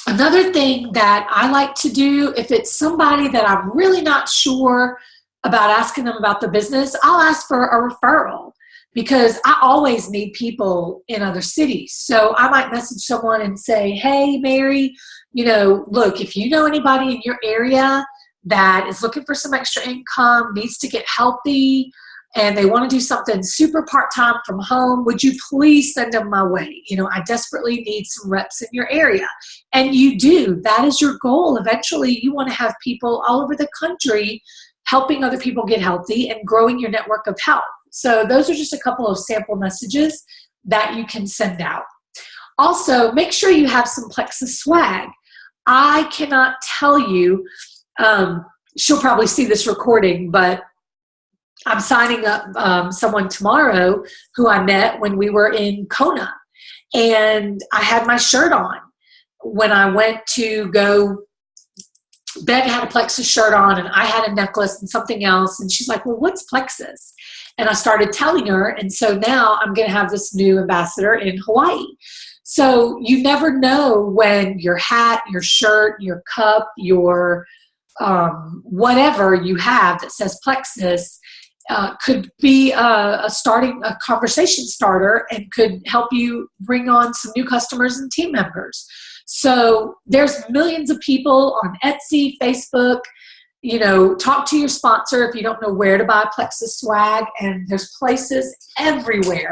Another thing that I like to do, if it's somebody that I'm really not sure about asking them about the business, I'll ask for a referral because I always need people in other cities. So I might message someone and say, hey, Mary, you know, look, if you know anybody in your area that is looking for some extra income, needs to get healthy, and they want to do something super part-time from home, would you please send them my way? You know, I desperately need some reps in your area. And you do. That is your goal. Eventually, you want to have people all over the country helping other people get healthy and growing your network of health. So those are just a couple of sample messages that you can send out. Also, make sure you have some Plexus swag. I cannot tell you, she'll probably see this recording, but I'm signing up someone tomorrow who I met when we were in Kona. And I had my shirt on. When I went to go, Bev had a Plexus shirt on and I had a necklace and something else. And she's like, well, what's Plexus? And I started telling her. And so now I'm going to have this new ambassador in Hawaii. So you never know when your hat, your shirt, your cup, your whatever you have that says Plexus could be a conversation starter and could help you bring on some new customers and team members. So there's millions of people on Etsy, Facebook. You know, talk to your sponsor if you don't know where to buy Plexus swag, and there's places everywhere.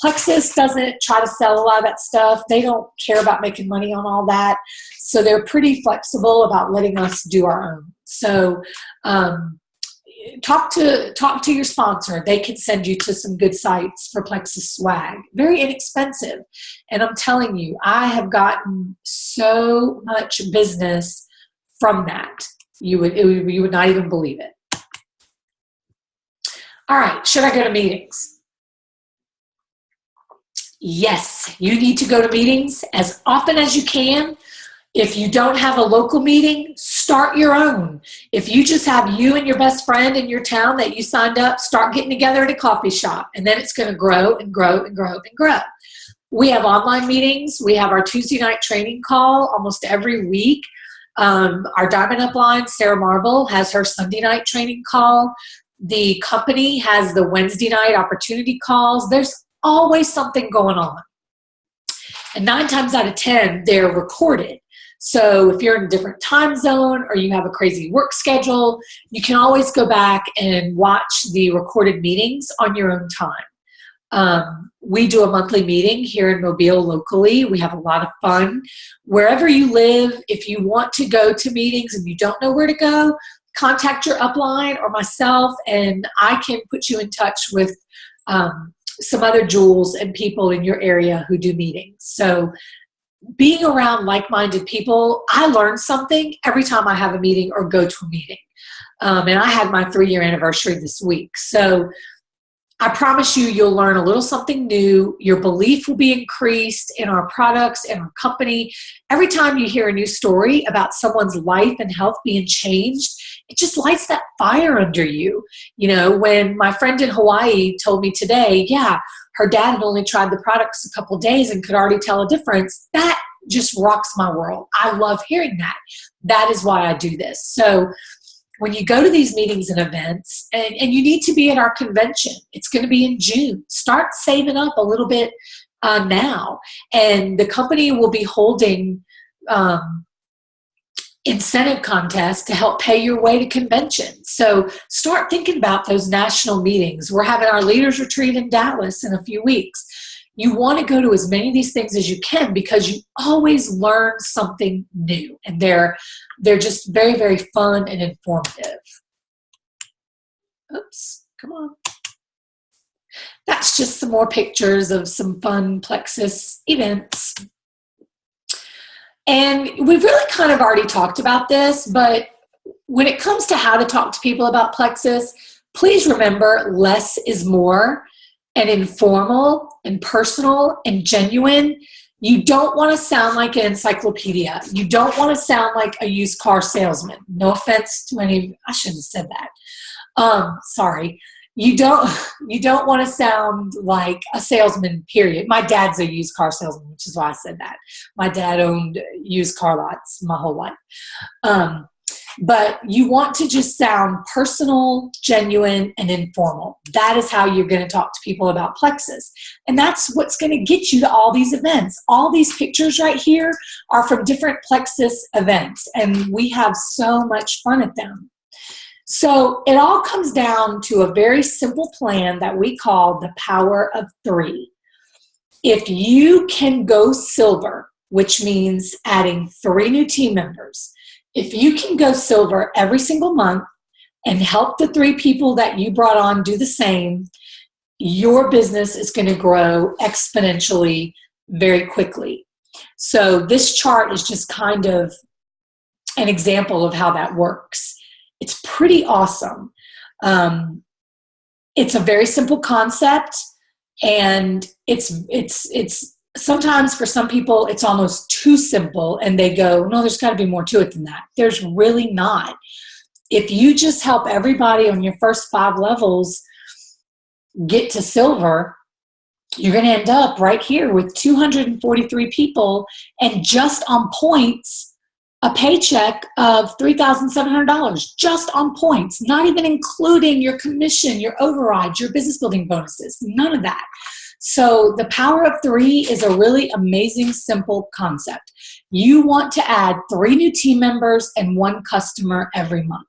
Plexus doesn't try to sell a lot of that stuff. They don't care about making money on all that. So they're pretty flexible about letting us do our own. So talk to your sponsor. They can send you to some good sites for Plexus swag. Very inexpensive. And I'm telling you, I have gotten so much business from that. You would not even believe it. All right, should I go to meetings? Yes, you need to go to meetings as often as you can. If you don't have a local meeting, start your own. If you just have you and your best friend in your town that you signed up, start getting together at a coffee shop, and then it's going to grow and grow and grow and grow. We have online meetings. We have our Tuesday night training call almost every week. Our Diamond Upline, Sarah Marble, has her Sunday night training call. The company has the Wednesday night opportunity calls. There's always something going on. And 9 times out of 10, they're recorded. So if you're in a different time zone or you have a crazy work schedule, you can always go back and watch the recorded meetings on your own time. We do a monthly meeting here in Mobile locally. We have a lot of fun. Wherever you live, if you want to go to meetings and you don't know where to go, contact your upline or myself, and I can put you in touch with some other jewels and people in your area who do meetings. So being around like-minded people, I learn something every time I have a meeting or go to a meeting. And I had my 3-year anniversary this week. So I promise you, you'll learn a little something new. Your belief will be increased in our products and our company. Every time you hear a new story about someone's life and health being changed, it just lights that fire under you. You know, when my friend in Hawaii told me today, yeah, her dad had only tried the products a couple days and could already tell a difference, that just rocks my world. I love hearing that. That is why I do this. So when you go to these meetings and events, and you need to be at our convention, it's going to be in June. Start saving up a little bit now. And the company will be holding incentive contests to help pay your way to conventions. So start thinking about those national meetings. We're having our leaders retreat in Dallas in a few weeks. You want to go to as many of these things as you can because you always learn something new, and they're just very, very fun and informative. Oops, come on. That's just some more pictures of some fun Plexus events. And we've really kind of already talked about this, but when it comes to how to talk to people about Plexus, please remember less is more, and informal and personal and genuine. You don't want to sound like an encyclopedia. You don't want to sound like a used car salesman. No offense to any, I shouldn't have said that. Sorry. You don't want to sound like a salesman, period. My dad's a used car salesman, which is why I said that. My dad owned used car lots my whole life. But you want to just sound personal, genuine, and informal. That is how you're going to talk to people about Plexus. And that's what's going to get you to all these events. All these pictures right here are from different Plexus events, and we have so much fun at them. So it all comes down to a very simple plan that we call the power of 3. If you can go silver, which means adding 3 new team members, if you can go silver every single month and help the 3 people that you brought on do the same, your business is going to grow exponentially very quickly. So this chart is just kind of an example of how that works. It's pretty awesome. It's a very simple concept, and it's sometimes for some people it's almost too simple, and they go, no, there's got to be more to it than that. There's really not. If you just help everybody on your first 5 levels get to silver, you're going to end up right here with 243 people, and just on points, a paycheck of $3,700 just on points, not even including your commission, your override, your business building bonuses, none of that. So the power of 3 is a really amazing, simple concept. you want to add 3 new team members and 1 customer every month.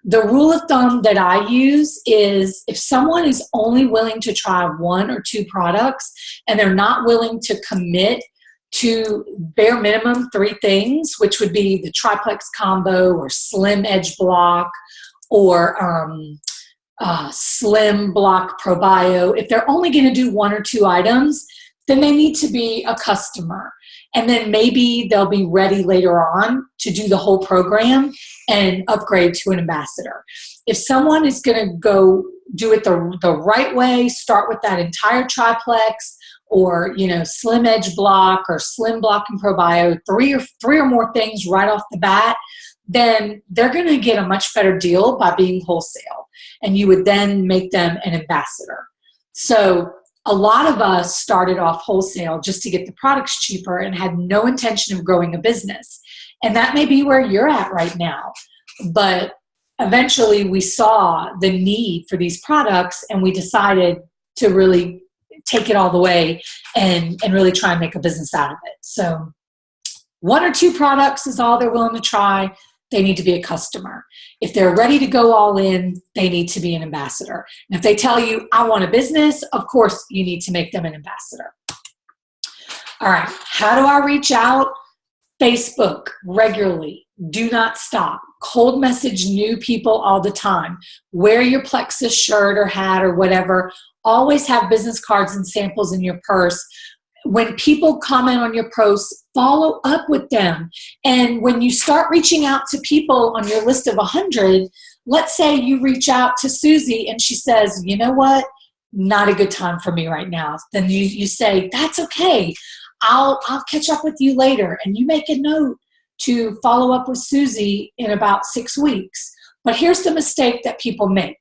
The rule of thumb that I use is if someone is only willing to try 1 or 2 products and they're not willing to commit to bare minimum 3 things, which would be the triplex combo or slim edge block or slim block probio, if they're only going to do 1 or 2 items, then they need to be a customer. And then maybe they'll be ready later on to do the whole program and upgrade to an ambassador. If someone is going to go do it the right way, start with that entire triplex or, slim edge block or slim block and probio, three or more things right off the bat, then they're going to get a much better deal by being wholesale. And you would then make them an ambassador. So a lot of us started off wholesale just to get the products cheaper and had no intention of growing a business. And that may be where you're at right now. But eventually we saw the need for these products and we decided to really take it all the way and really try and make a business out of it. So 1 or 2 products is all they're willing to try. They need to be a customer. If they're ready to go all in, they need to be an ambassador. And if they tell you, I want a business, of course, you need to make them an ambassador. All right, how do I reach out? Facebook, regularly. Do not stop. Cold message new people all the time. Wear your Plexus shirt or hat or whatever. Always have business cards and samples in your purse. When people comment on your posts, follow up with them. And when you start reaching out to people on your list of 100, let's say you reach out to Susie and she says, you know what, not a good time for me right now. Then you say, that's okay. I'll catch up with you later. And you make a note to follow up with Susie in about 6 weeks. But here's the mistake that people make.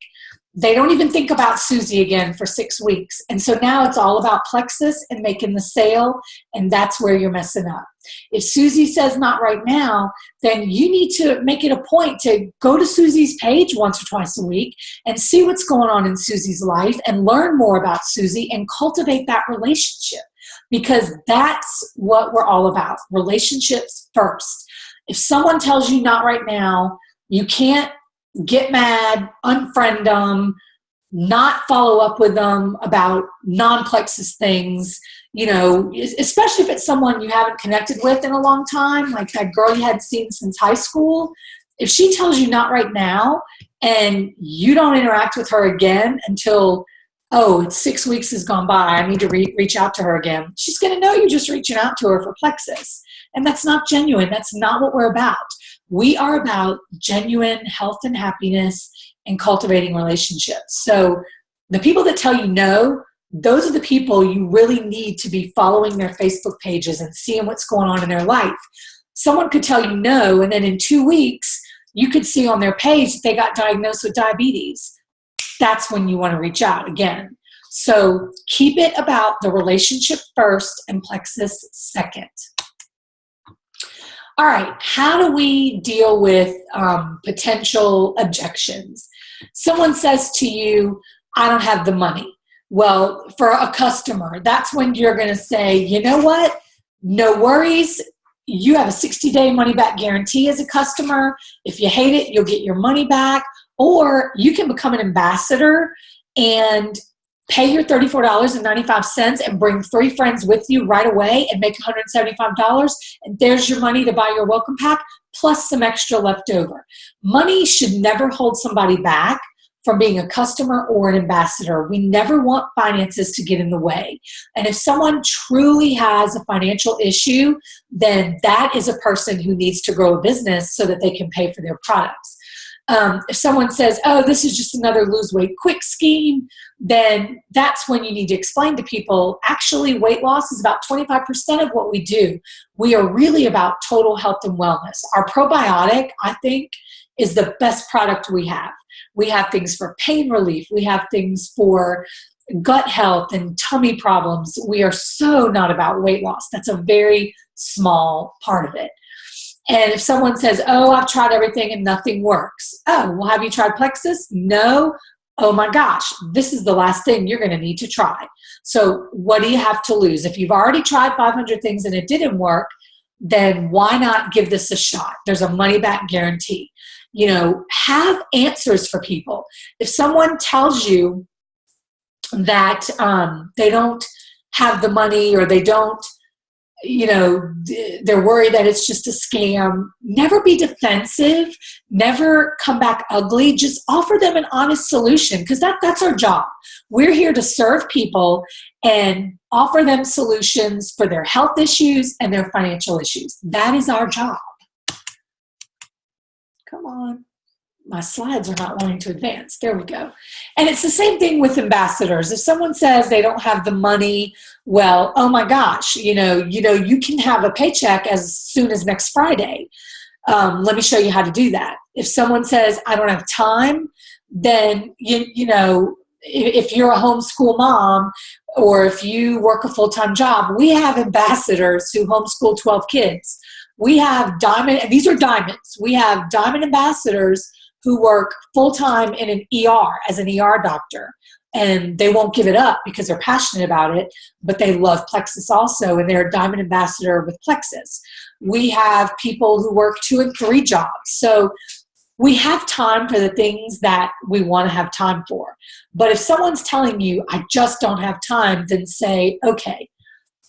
They don't even think about Susie again for 6 weeks. And so now it's all about Plexus and making the sale, and that's where you're messing up. If Susie says not right now, then you need to make it a point to go to Susie's page once or twice a week and see what's going on in Susie's life and learn more about Susie and cultivate that relationship, because that's what we're all about, relationships first. If someone tells you not right now, you can't get mad, unfriend them, not follow up with them about non-Plexus things, especially if it's someone you haven't connected with in a long time, like that girl you hadn't seen since high school. If she tells you not right now and you don't interact with her again until, it's 6 weeks has gone by, I need to reach out to her again, she's going to know you're just reaching out to her for Plexus. And that's not genuine. That's not what we're about. We are about genuine health and happiness and cultivating relationships. So the people that tell you no, those are the people you really need to be following their Facebook pages and seeing what's going on in their life. Someone could tell you no, and then in 2 weeks, you could see on their page that they got diagnosed with diabetes. That's when you want to reach out again. So keep it about the relationship first and Plexus second. All right, how do we deal with potential objections? Someone says to you, I don't have the money. Well, for a customer, that's when you're going to say, you know what? No worries. You have a 60-day money-back guarantee as a customer. If you hate it, you'll get your money back. Or you can become an ambassador and pay your $34.95 and bring 3 friends with you right away and make $175. And there's your money to buy your welcome pack, plus some extra left over. Money should never hold somebody back from being a customer or an ambassador. We never want finances to get in the way. And if someone truly has a financial issue, then that is a person who needs to grow a business so that they can pay for their products. If someone says, this is just another lose weight quick scheme, then that's when you need to explain to people, actually weight loss is about 25% of what we do. We are really about total health and wellness. Our probiotic, I think, is the best product we have. We have things for pain relief. We have things for gut health and tummy problems. We are so not about weight loss. That's a very small part of it. And if someone says, I've tried everything and nothing works. Well, have you tried Plexus? No. Oh my gosh, this is the last thing you're going to need to try. So what do you have to lose? If you've already tried 500 things and it didn't work, then why not give this a shot? There's a money back guarantee. Have answers for people. If someone tells you that they don't have the money, or they don't, they're worried that it's just a scam, never be defensive, never come back ugly. Just offer them an honest solution, because that's our job. We're here to serve people and offer them solutions for their health issues and their financial issues. That is our job. Come on. My slides are not wanting to advance. There we go. And it's the same thing with ambassadors. If someone says they don't have the money, well, oh my gosh, you can have a paycheck as soon as next Friday. Let me show you how to do that. If someone says I don't have time, then if you're a homeschool mom, or if you work a full-time job, we have ambassadors who homeschool 12 kids. We have these are diamonds. We have diamond ambassadors who work full-time in an ER as an ER doctor, and they won't give it up because they're passionate about it, but they love Plexus also, and they're a diamond ambassador with Plexus. We have people who work 2 and 3 jobs. So we have time for the things that we want to have time for. But if someone's telling you, I just don't have time, then say, okay,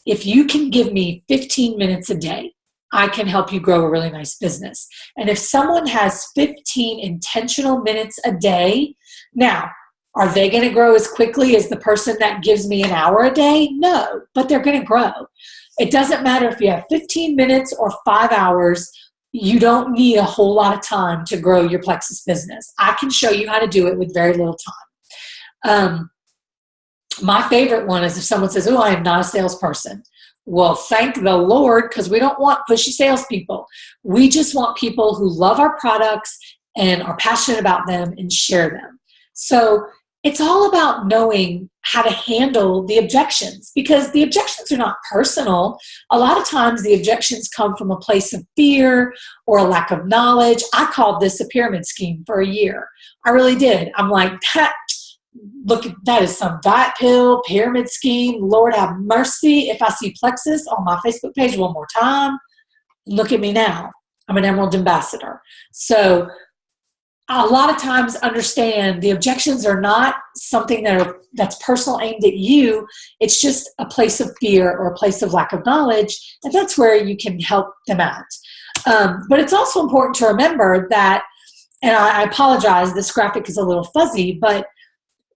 if you can give me 15 minutes a day, I can help you grow a really nice business. And if someone has 15 intentional minutes a day, now, are they going to grow as quickly as the person that gives me an hour a day? No, but they're going to grow. It doesn't matter if you have 15 minutes or 5 hours. You don't need a whole lot of time to grow your Plexus business. I can show you how to do it with very little time. My favorite one is if someone says, oh, I am not a salesperson. Well, thank the Lord, because we don't want pushy salespeople. We just want people who love our products and are passionate about them and share them. So it's all about knowing how to handle the objections, because the objections are not personal. A lot of times the objections come from a place of fear or a lack of knowledge. I called this a pyramid scheme for a year. I really did. I'm like, look, that is some diet pill, pyramid scheme. Lord have mercy. If I see Plexus on my Facebook page one more time, look at me now. I'm an Emerald Ambassador. So a lot of times understand the objections are not something that's personal aimed at you. It's just a place of fear or a place of lack of knowledge, and that's where you can help them out. But it's also important to remember that, and I apologize, this graphic is a little fuzzy, but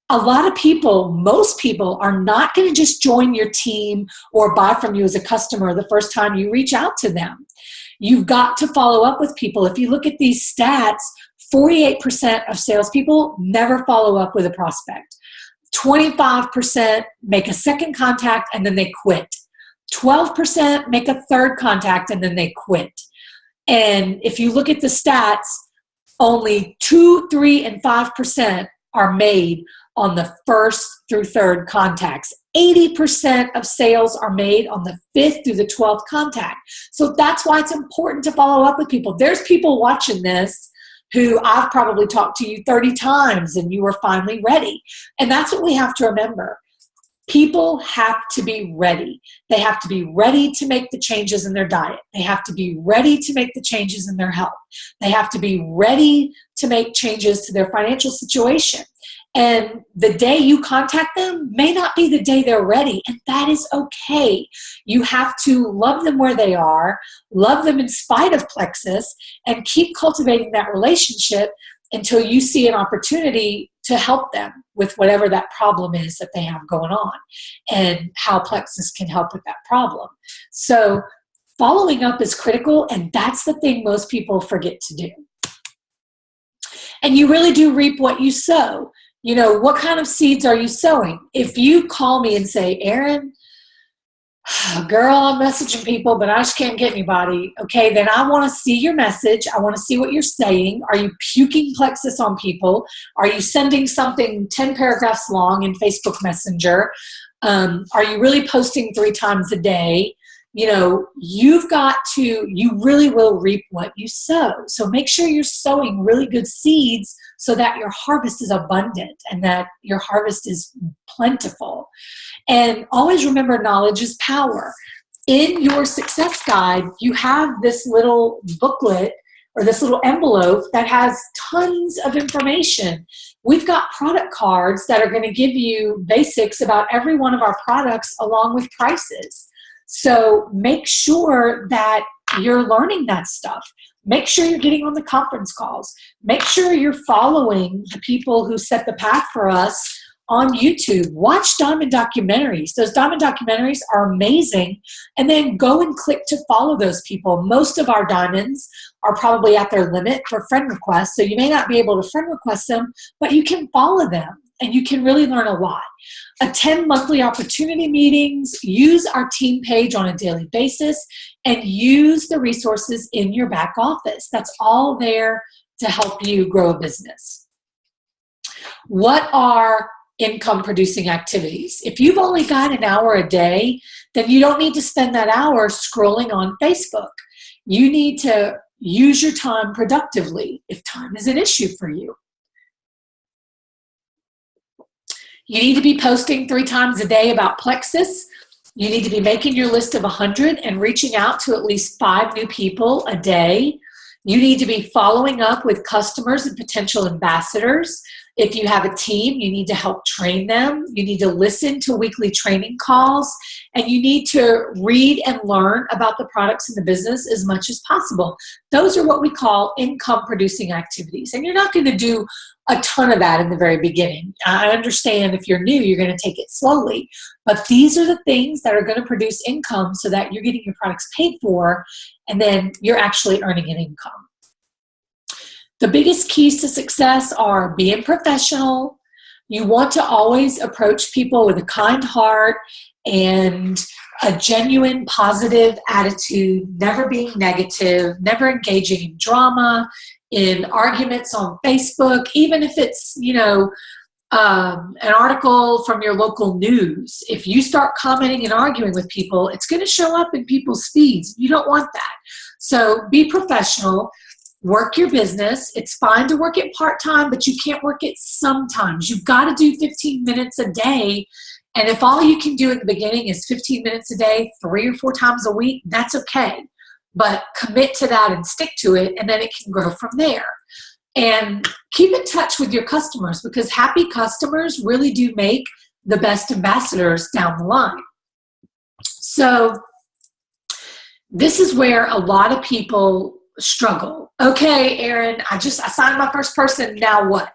a lot of people, most people, are not going to just join your team or buy from you as a customer the first time you reach out to them. You've got to follow up with people. If you look at these stats, 48% of salespeople never follow up with a prospect. 25% make a second contact and then they quit. 12% make a third contact and then they quit. And if you look at the stats, only 2, 3, and 5% are made on the first through third contacts. 80% of sales are made on the 5th through the 12th contact. So that's why it's important to follow up with people. There's people watching this who I've probably talked to you 30 times and you were finally ready. And that's what we have to remember. People have to be ready. They have to be ready to make the changes in their diet. They have to be ready to make the changes in their health. They have to be ready to make changes to their financial situation. And the day you contact them may not be the day they're ready, and that is okay. You have to love them where they are, love them in spite of Plexus, and keep cultivating that relationship until you see an opportunity to help them with whatever that problem is that they have going on and how Plexus can help with that problem. So following up is critical, and that's the thing most people forget to do. And you really do reap what you sow. You know, what kind of seeds are you sowing? If you call me and say, Erin, girl, I'm messaging people, but I just can't get anybody. Okay, then I want to see your message. I want to see what you're saying. Are you puking Plexus on people? Are you sending something 10 paragraphs long in Facebook Messenger? Are you really posting 3 times a day? You know, you really will reap what you sow. So make sure you're sowing really good seeds so that your harvest is abundant and that your harvest is plentiful. And always remember, knowledge is power. In your success guide, you have this little booklet or this little envelope that has tons of information. We've got product cards that are going to give you basics about every one of our products along with prices. So make sure that you're learning that stuff. Make sure you're getting on the conference calls. Make sure you're following the people who set the path for us on YouTube. Watch diamond documentaries. Those diamond documentaries are amazing. And then go and click to follow those people. Most of our diamonds are probably at their limit for friend requests. So you may not be able to friend request them, but you can follow them and you can really learn a lot. Attend monthly opportunity meetings. Use our team page on a daily basis and use the resources in your back office. That's all there to help you grow a business. What are income producing activities? If you've only got an hour a day, then you don't need to spend that hour scrolling on Facebook. You need to use your time productively if time is an issue for you. You need to be posting 3 times a day about Plexus. You need to be making your list of 100 and reaching out to at least 5 new people a day. You need to be following up with customers and potential ambassadors. If you have a team, you need to help train them. You need to listen to weekly training calls, and you need to read and learn about the products in the business as much as possible. Those are what we call income producing activities. And you're not going to do a ton of that in the very beginning. I understand if you're new, you're going to take it slowly, but these are the things that are going to produce income so that you're getting your products paid for, and then you're actually earning an income. The biggest keys to success are being professional. You want to always approach people with a kind heart and a genuine positive attitude, never being negative, never engaging in drama, in arguments on Facebook, even if it's, an article from your local news. If you start commenting and arguing with people, it's going to show up in people's feeds. You don't want that. So be professional. Work your business. It's fine to work it part-time, but you can't work it sometimes. You've got to do 15 minutes a day. And if all you can do at the beginning is 15 minutes a day, 3 or 4 times a week, that's okay. But commit to that and stick to it, and then it can grow from there. And keep in touch with your customers, because happy customers really do make the best ambassadors down the line. So this is where a lot of people struggle. Okay, Erin, I signed my first person. Now what?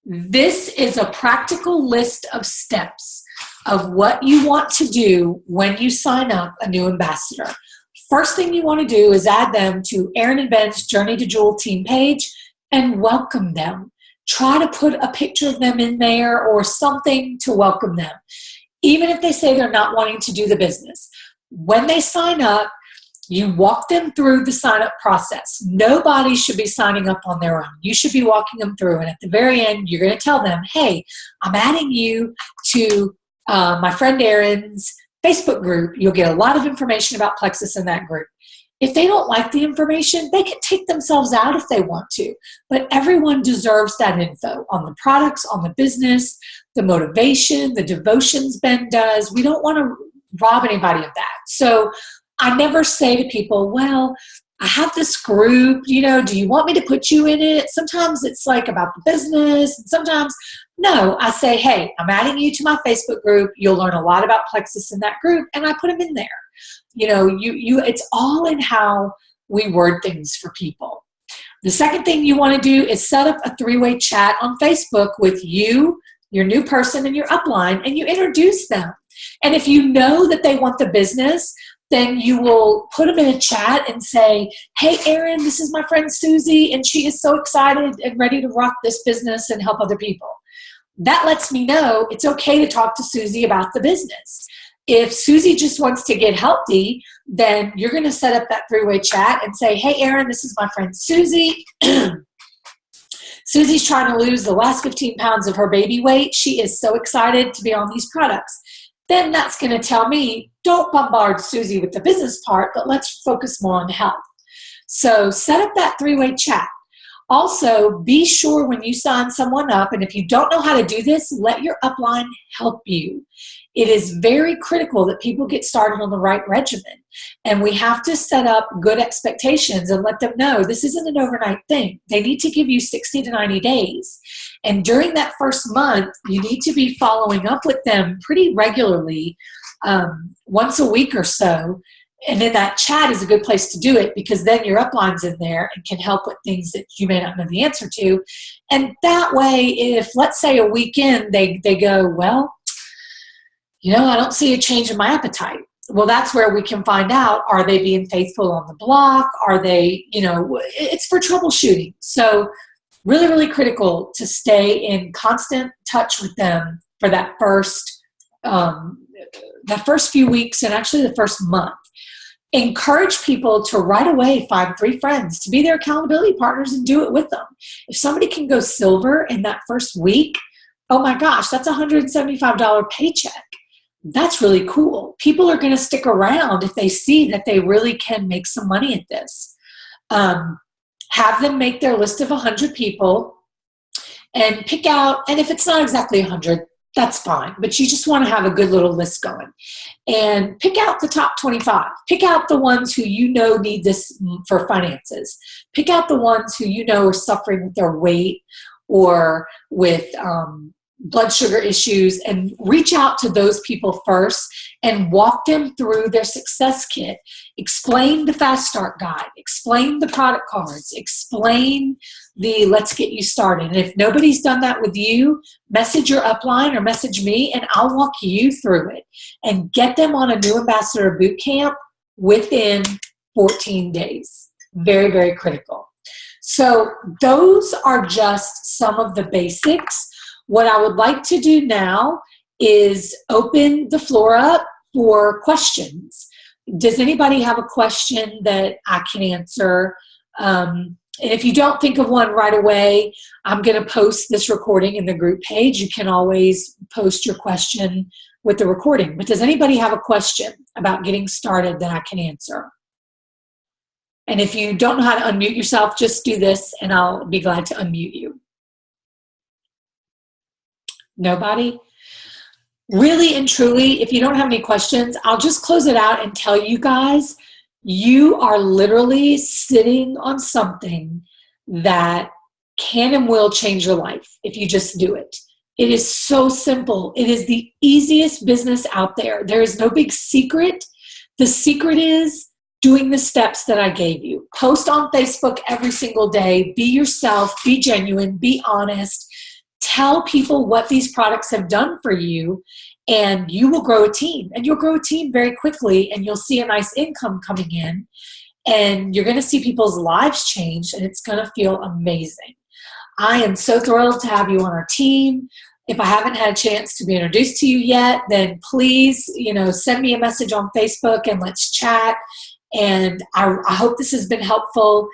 This is a practical list of steps of what you want to do when you sign up a new ambassador. First thing you want to do is add them to Erin and Ben's Journey to Jewel team page and welcome them. Try to put a picture of them in there or something to welcome them, even if they say they're not wanting to do the business. When they sign up, you walk them through the sign-up process. Nobody should be signing up on their own. You should be walking them through, and at the very end, you're going to tell them, hey, I'm adding you to my friend Erin's Facebook group. You'll get a lot of information about Plexus in that group. If they don't like the information, they can take themselves out if they want to. But everyone deserves that info on the products, on the business, the motivation, the devotions Ben does. We don't want to rob anybody of that. So I never say to people, well, I have this group, do you want me to put you in it? Sometimes it's like about the business, and sometimes no. I say, hey, I'm adding you to my Facebook group. You'll learn a lot about Plexus in that group, and I put them in there. It's all in how we word things for people. The second thing you want to do is set up a 3-way chat on Facebook with you, your new person, and your upline, and you introduce them. And if you know that they want the business, then you will put them in a chat and say, hey, Erin, this is my friend Susie, and she is so excited and ready to rock this business and help other people. That lets me know it's okay to talk to Susie about the business. If Susie just wants to get healthy, then you're going to set up that 3-way chat and say, hey, Erin, this is my friend Susie. Susie's trying to lose the last 15 pounds of her baby weight. She is so excited to be on these products. Then that's going to tell me, don't bombard Susie with the business part, but let's focus more on health. So set up that 3-way chat. Also, be sure when you sign someone up, and if you don't know how to do this, let your upline help you. It is very critical that people get started on the right regimen. And we have to set up good expectations and let them know this isn't an overnight thing. They need to give you 60 to 90 days. And during that first month, you need to be following up with them pretty regularly, once a week or so. And then that chat is a good place to do it, because then your upline's in there and can help with things that you may not know the answer to. And that way, if, let's say, a weekend they go, well, I don't see a change in my appetite. Well, that's where we can find out, are they being faithful on the block? Are they, it's for troubleshooting. So really, really critical to stay in constant touch with them for that first few weeks, and actually the first month. Encourage people to right away find 3 friends to be their accountability partners and do it with them. If somebody can go silver in that first week, oh my gosh, that's a $175 paycheck. That's really cool. People are going to stick around if they see that they really can make some money at this. Have them make their list of 100 people and pick out, and if it's not exactly 100, that's fine, but you just want to have a good little list going. And pick out the top 25. Pick out the ones who need this for finances. Pick out the ones who are suffering with their weight or with blood sugar issues, and reach out to those people first and walk them through their success kit. Explain the Fast Start Guide. Explain the product cards. Explain the Let's Get You Started. And if nobody's done that with you, message your upline or message me, and I'll walk you through it and get them on a new Ambassador Bootcamp within 14 days. Very, very critical. So those are just some of the basics. What I would like to do now is open the floor up for questions. Does anybody have a question that I can answer? And if you don't think of one right away, I'm going to post this recording in the group page. You can always post your question with the recording. But does anybody have a question about getting started that I can answer? And if you don't know how to unmute yourself, just do this and I'll be glad to unmute you. Nobody? Really and truly, if you don't have any questions, I'll just close it out and tell you guys, you are literally sitting on something that can and will change your life if you just do it. It is so simple. It is the easiest business out there. There is no big secret. The secret is doing the steps that I gave you. Post on Facebook every single day. Be yourself. Be genuine. Be honest. Tell people what these products have done for you, and you will grow a team. And you'll grow a team very quickly, and you'll see a nice income coming in, and you're going to see people's lives change, and it's going to feel amazing. I am so thrilled to have you on our team. If I haven't had a chance to be introduced to you yet, then please, send me a message on Facebook and let's chat. And I hope this has been helpful.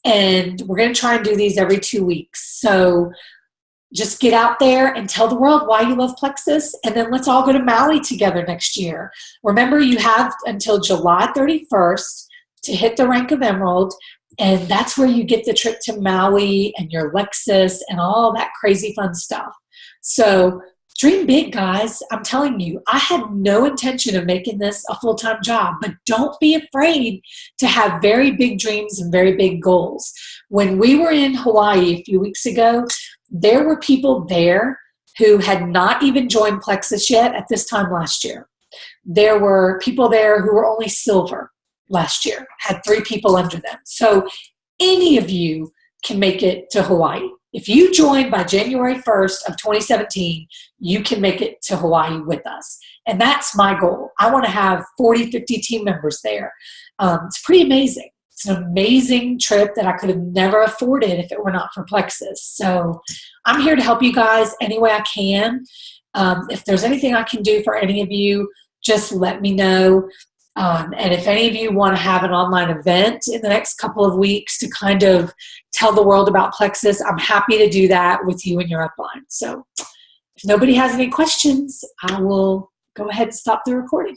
And we're going to try and do these every 2 weeks. So just get out there and tell the world why you love Plexus, and then let's all go to Maui together next year. Remember, you have until July 31st to hit the rank of Emerald, and that's where you get the trip to Maui and your Lexus and all that crazy fun stuff. So dream big, guys. I'm telling you, I had no intention of making this a full-time job, but don't be afraid to have very big dreams and very big goals. When we were in Hawaii a few weeks ago, there were people there who had not even joined Plexus yet at this time last year. There were people there who were only silver last year, had 3 people under them. So any of you can make it to Hawaii. If you join by January 1st of 2017, you can make it to Hawaii with us. And that's my goal. I want to have 40, 50 team members there. It's pretty amazing. It's an amazing trip that I could have never afforded if it were not for Plexus. So I'm here to help you guys any way I can. If there's anything I can do for any of you, just let me know. And if any of you want to have an online event in the next couple of weeks to kind of tell the world about Plexus, I'm happy to do that with you and your upline. So if nobody has any questions, I will go ahead and stop the recording.